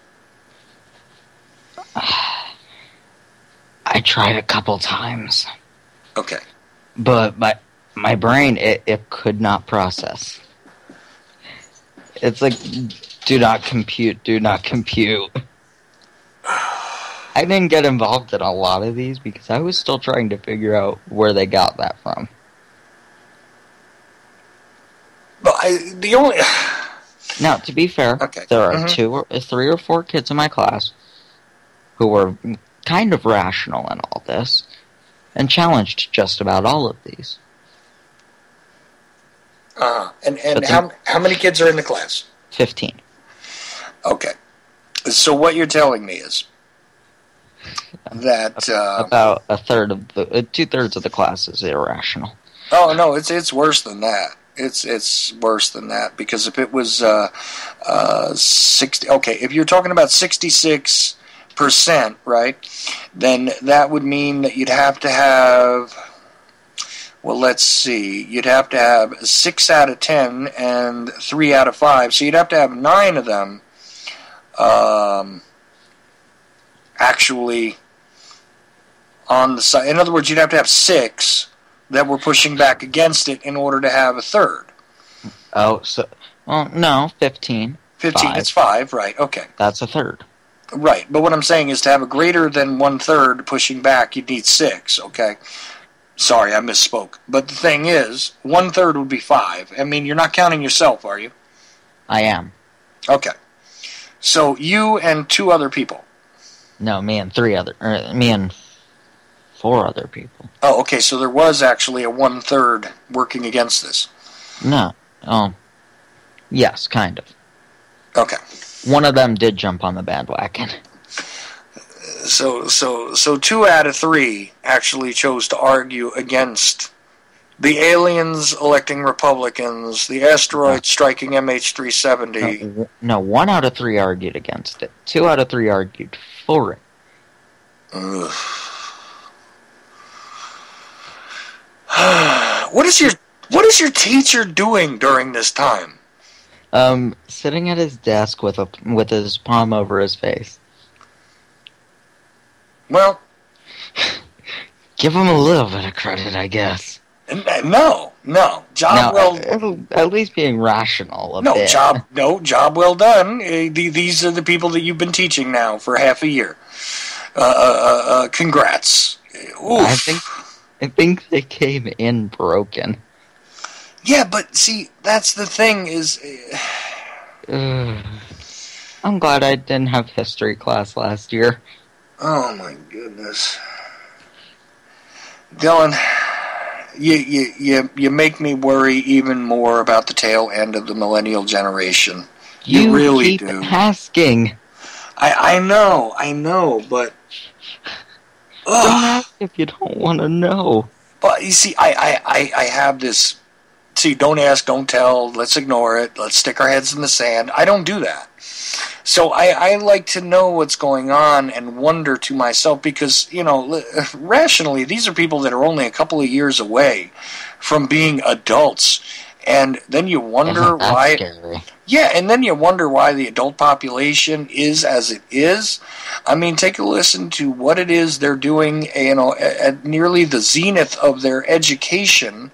I tried a couple times. Okay. But my brain, it could not process. It's like, do not compute, do not compute. I didn't get involved in a lot of these because I was still trying to figure out where they got that from. But Now, to be fair, okay. There are 3 or 4 kids in my class who were kind of rational in all this and challenged just about all of these. And how many kids are in the class? 15. Okay. So what you're telling me is that about a third of the 2/3 of the class is irrational. Oh no, it's worse than that. It's worse than that, because if it was 60, okay, if you're talking about 66%, right? Then that would mean that you'd have to have, well, let's see, you'd have to have 6 out of 10 and 3 out of 5. So you'd have to have 9 of them actually on the side. In other words, you'd have to have 6 that were pushing back against it in order to have a third. Oh, so, well, no, 15. 15, 5. It's 5, right, okay. That's a third. Right, but what I'm saying is to have a greater than 1/3 pushing back, you'd need 6, okay? Sorry, I misspoke. But the thing is, 1/3 would be 5. I mean, you're not counting yourself, are you? I am. Okay. So you and 2 other people. No, me and 4 other people. Oh, okay, so there was actually a 1/3 working against this. No. Yes, kind of. Okay. One of them did jump on the bandwagon. So 2 out of 3 actually chose to argue against the aliens electing Republicans, the asteroid striking MH370. No, 1 out of 3 argued against it. 2 out of 3 argued for it. Ugh. What is your teacher doing during this time? Sitting at his desk with his palm over his face. Well, give him a little bit of credit, I guess. No. At least being rational a bit. Job well done. These are the people that you've been teaching now for half a year. Congrats. Oof. I think they came in broken. Yeah, but see, that's the thing is... I'm glad I didn't have history class last year. Oh my goodness. Dylan, you make me worry even more about the tail end of the millennial generation. You really keep do. Asking. I know, but... Don't ask if you don't want to know. But you see, I have this... See, don't ask, don't tell, let's ignore it, let's stick our heads in the sand. I don't do that. So I like to know what's going on and wonder to myself, because, rationally, these are people that are only a couple of years away from being adults. And then you wonder why... Scary? Yeah, and then you wonder why the adult population is as it is. I mean, take a listen to what it is they're doing, at nearly the zenith of their education,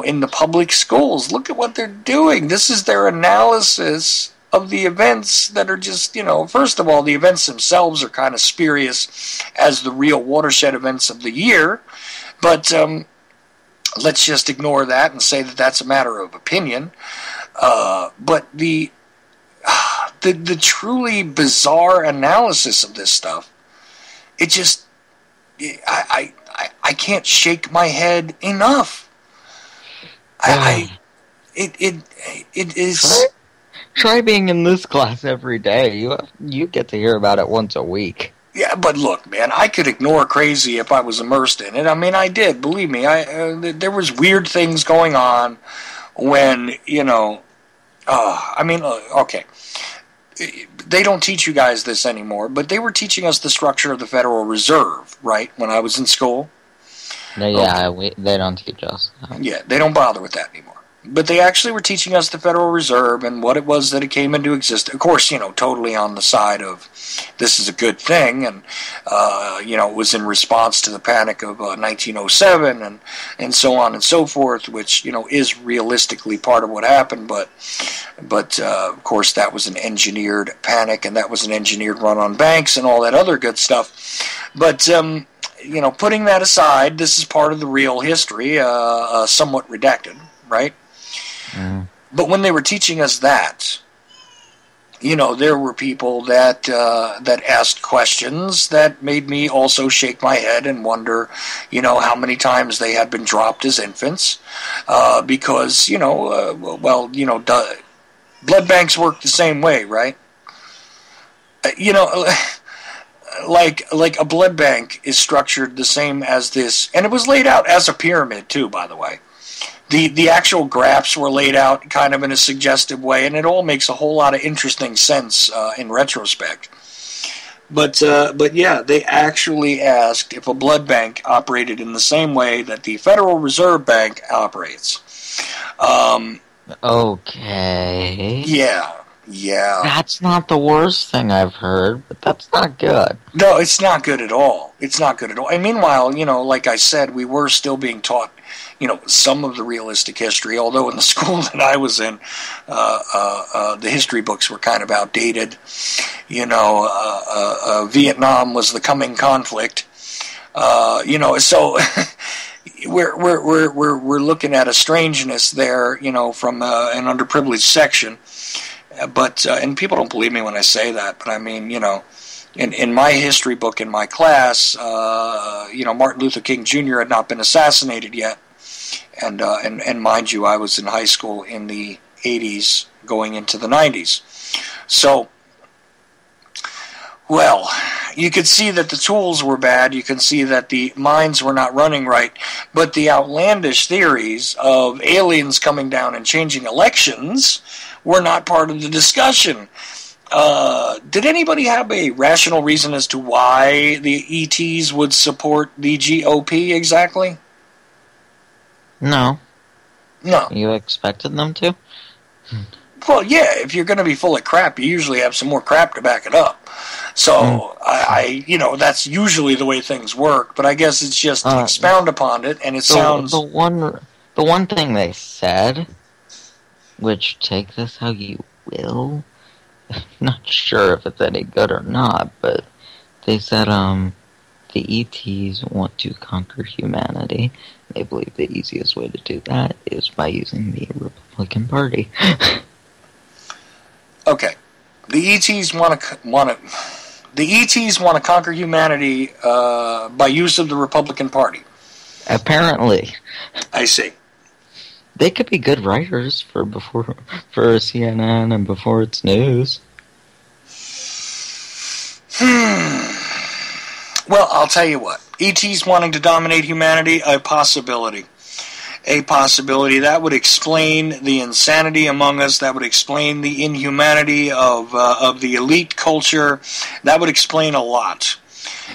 in the public schools. Look at what they're doing. This is their analysis of the events that are just, first of all, the events themselves are kind of spurious as the real watershed events of the year. But let's just ignore that and say that that's a matter of opinion. But the truly bizarre analysis of this stuff, it just, I can't shake my head enough. It is. Try being in this class every day. You get to hear about it once a week. Yeah, but look, man, I could ignore crazy if I was immersed in it. I mean, I did. Believe me, there was weird things going on when, okay. They don't teach you guys this anymore, but they were teaching us the structure of the Federal Reserve, right, when I was in school. No, yeah, they don't teach us. No. Yeah, they don't bother with that anymore. But they actually were teaching us the Federal Reserve and what it was that it came into existence. Of course, totally on the side of this is a good thing, and it was in response to the panic of 1907 and so on and so forth, which is realistically part of what happened. But of course, that was an engineered panic, and that was an engineered run on banks and all that other good stuff. But putting that aside, this is part of the real history, somewhat redacted, right? Mm. But when they were teaching us that, there were people that asked questions that made me also shake my head and wonder, how many times they had been dropped as infants, because blood banks work the same way, right? Like a blood bank is structured the same as this, and it was laid out as a pyramid too, by the way. The actual graphs were laid out kind of in a suggestive way, and it all makes a whole lot of interesting sense in retrospect. But yeah, they actually asked if a blood bank operated in the same way that the Federal Reserve Bank operates. Okay. Yeah. That's not the worst thing I've heard, but that's not good. No, it's not good at all. And meanwhile, like I said, we were still being taught some of the realistic history, although in the school that I was in, the history books were kind of outdated. Vietnam was the coming conflict. So we're looking at a strangeness there, from an underprivileged section. But and people don't believe me when I say that, but I mean, in my history book in my class, Martin Luther King Jr. had not been assassinated yet. And mind you, I was in high school in the 80s going into the 90s. So, well, you could see that the tools were bad. You can see that the minds were not running right. But the outlandish theories of aliens coming down and changing elections were not part of the discussion. Did anybody have a rational reason as to why the ETs would support the GOP exactly? No. No. You expected them to? Well, yeah, if you're going to be full of crap, you usually have some more crap to back it up. So, that's usually the way things work, but I guess it's just to expound upon it, and it sounds... The one thing they said, which take this how you will, I'm not sure if it's any good or not, but they said, the ETs want to conquer humanity. They believe the easiest way to do that is by using the Republican Party. Okay, the ETs want to conquer humanity by use of the Republican Party. Apparently, I see. They could be good writers for CNN and before it's news. Well, I'll tell you what. ETs wanting to dominate humanity, a possibility. A possibility. That would explain the insanity among us. That would explain the inhumanity of the elite culture. That would explain a lot.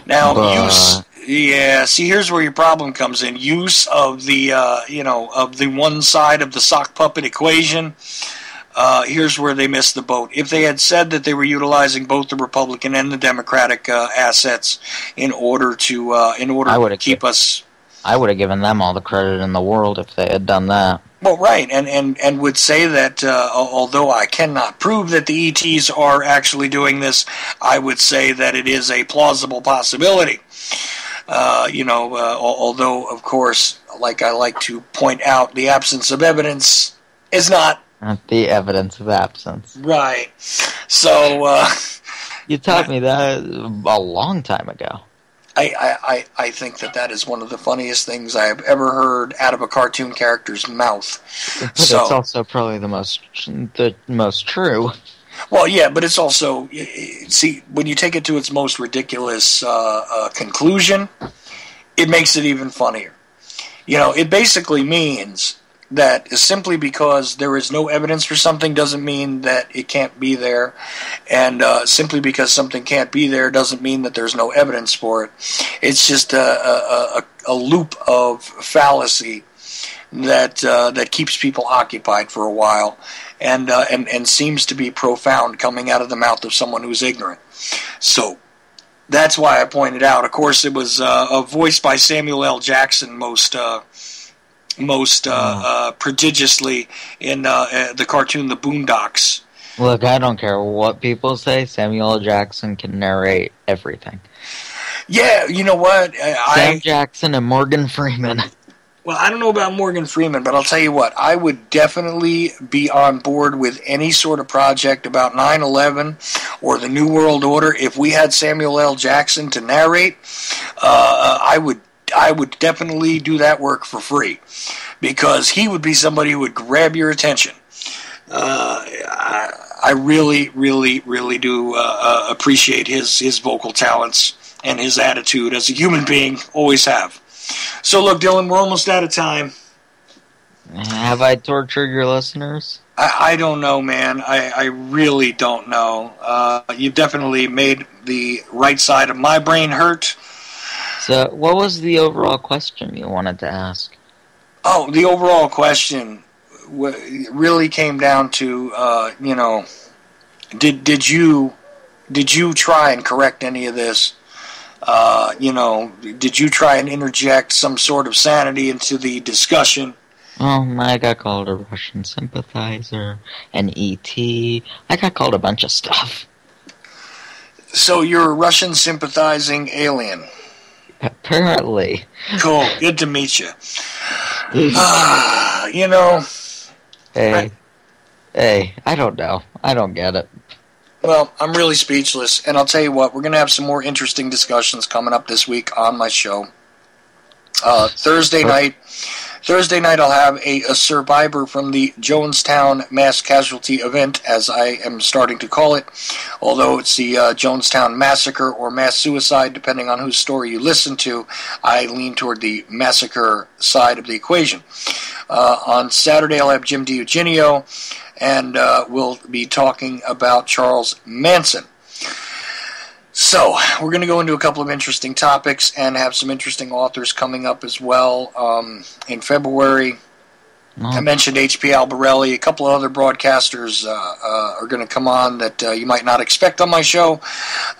Now, see, here's where your problem comes in. Use of the, of the one side of the sock puppet equation. Here's where they missed the boat. If they had said that they were utilizing both the Republican and the Democratic assets in order to keep us, I would have given them all the credit in the world if they had done that. Well, right, and would say that although I cannot prove that the ETs are actually doing this, I would say that it is a plausible possibility. Although of course, like I like to point out, the absence of evidence is not. The evidence of absence. Right. So... you taught me that a long time ago. I think that is one of the funniest things I have ever heard out of a cartoon character's mouth. But it's also probably the most true. Well, yeah, but it's also, see, when you take it to its most ridiculous conclusion, it makes it even funnier. You know, it basically means that simply because there is no evidence for something doesn't mean that it can't be there, and simply because something can't be there doesn't mean that there's no evidence for it. It's just a loop of fallacy that keeps people occupied for a while, and seems to be profound coming out of the mouth of someone who's ignorant. So that's why I pointed out. Of course, it was voiced by Samuel L. Jackson most prodigiously in the cartoon The Boondocks. Look, I don't care what people say. Samuel L. Jackson can narrate everything. Yeah, you know what? Sam Jackson and Morgan Freeman. Well, I don't know about Morgan Freeman, but I'll tell you what. I would definitely be on board with any sort of project about 9/11 or the New World Order. If we had Samuel L. Jackson to narrate, I would definitely do that work for free, because he would be somebody who would grab your attention. I really, really, really do appreciate his vocal talents and his attitude as a human being. Always have. So look, Dylan, we're almost out of time. Have I tortured your listeners? I don't know, man. I really don't know. You've definitely made the right side of my brain hurt. So, what was the overall question you wanted to ask? Oh, the overall question really came down to, you know, did you try and correct any of this? You know, did you try and interject some sort of sanity into the discussion? Oh, I got called a Russian sympathizer, an E.T. I got called a bunch of stuff. So you're a Russian sympathizing alien? Apparently. Cool. Good to meet you. You know... Hey, I don't know. I don't get it. Well, I'm really speechless, and I'll tell you what, we're going to have some more interesting discussions coming up this week on my show. Thursday night, I'll have a survivor from the Jonestown mass casualty event, as I am starting to call it, although it's the Jonestown massacre or mass suicide, depending on whose story you listen to. I lean toward the massacre side of the equation. On Saturday, I'll have Jim DiEugenio, and we'll be talking about Charles Manson. So, we're going to go into a couple of interesting topics and have some interesting authors coming up as well. In February, I mentioned H.P. Albarelli. A couple of other broadcasters are going to come on that you might not expect on my show.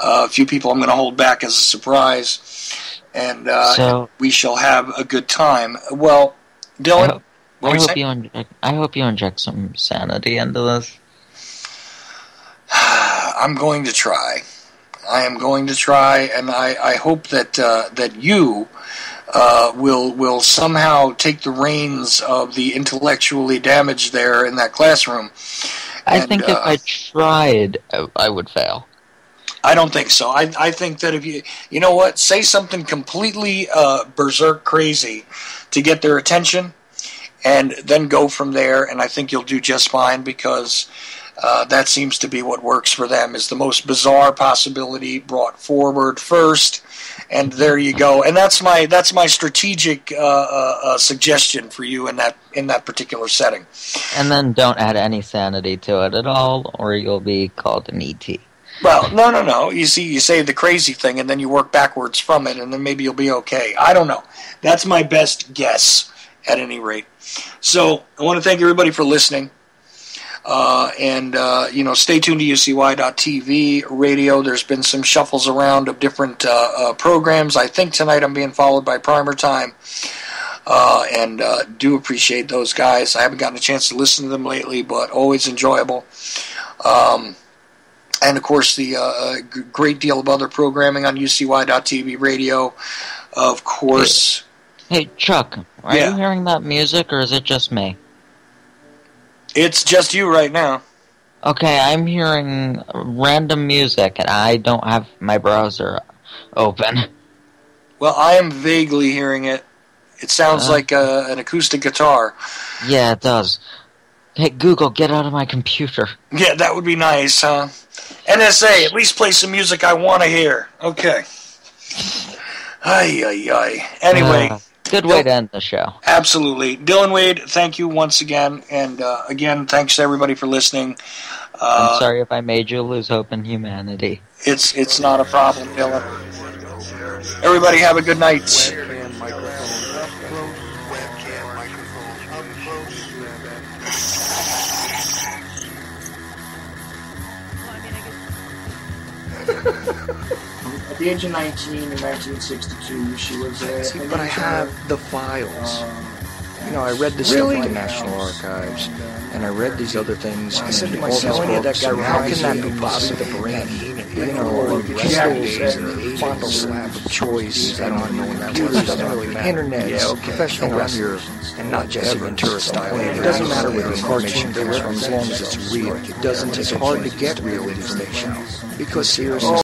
A few people I'm going to hold back as a surprise. And we shall have a good time. Well, Dylan... I hope you inject some sanity into this. I'm going to try. I am going to try, and I hope that that you will somehow take the reins of the intellectually damaged there in that classroom. I think if I tried, I would fail. I don't think so. I think that if you know what, say something completely berserk crazy to get their attention, and then go from there, and I think you'll do just fine, because that seems to be what works for them, is the most bizarre possibility brought forward first, and there you go. And that's my strategic suggestion for you in that particular setting. And then don't add any sanity to it at all, or you'll be called an E.T. Well, no. You see, you say the crazy thing, and then you work backwards from it, and then maybe you'll be okay. I don't know. That's my best guess, at any rate. So, I want to thank everybody for listening. Stay tuned to UCY.TV radio. There's been some shuffles around of different programs. I think tonight I'm being followed by Primer Time. Do appreciate those guys. I haven't gotten a chance to listen to them lately, but always enjoyable. And, of course, the great deal of other programming on UCY.TV radio. Of course... Hey, Chuck, are you hearing that music, or is it just me? It's just you right now. Okay, I'm hearing random music, and I don't have my browser open. Well, I am vaguely hearing it. It sounds like an acoustic guitar. Yeah, it does. Hey, Google, get out of my computer. Yeah, that would be nice, huh? NSA, at least play some music I want to hear. Okay. Ay, ay, ay. Anyway. Good way to end the show. Absolutely. Dylan Wade, thank you once again. And again, thanks to everybody for listening. I'm sorry if I made you lose hope in humanity. It's not a problem, Dylan. Everybody have a good night. Webcam microphone up close. Webcam microphone up close. At the age of 19 in 1962, she was See, but I have the files. You know, I read this stuff at the National Archives, and I read these other things. I said to myself, how can that be possible? The brain, you know, crystals and fondle slab of choice, and computers, internet, professional wrestlers, and not just Ventura style. It doesn't matter where the information comes from as long as it's real. It doesn't. It's hard to get real information because seriously.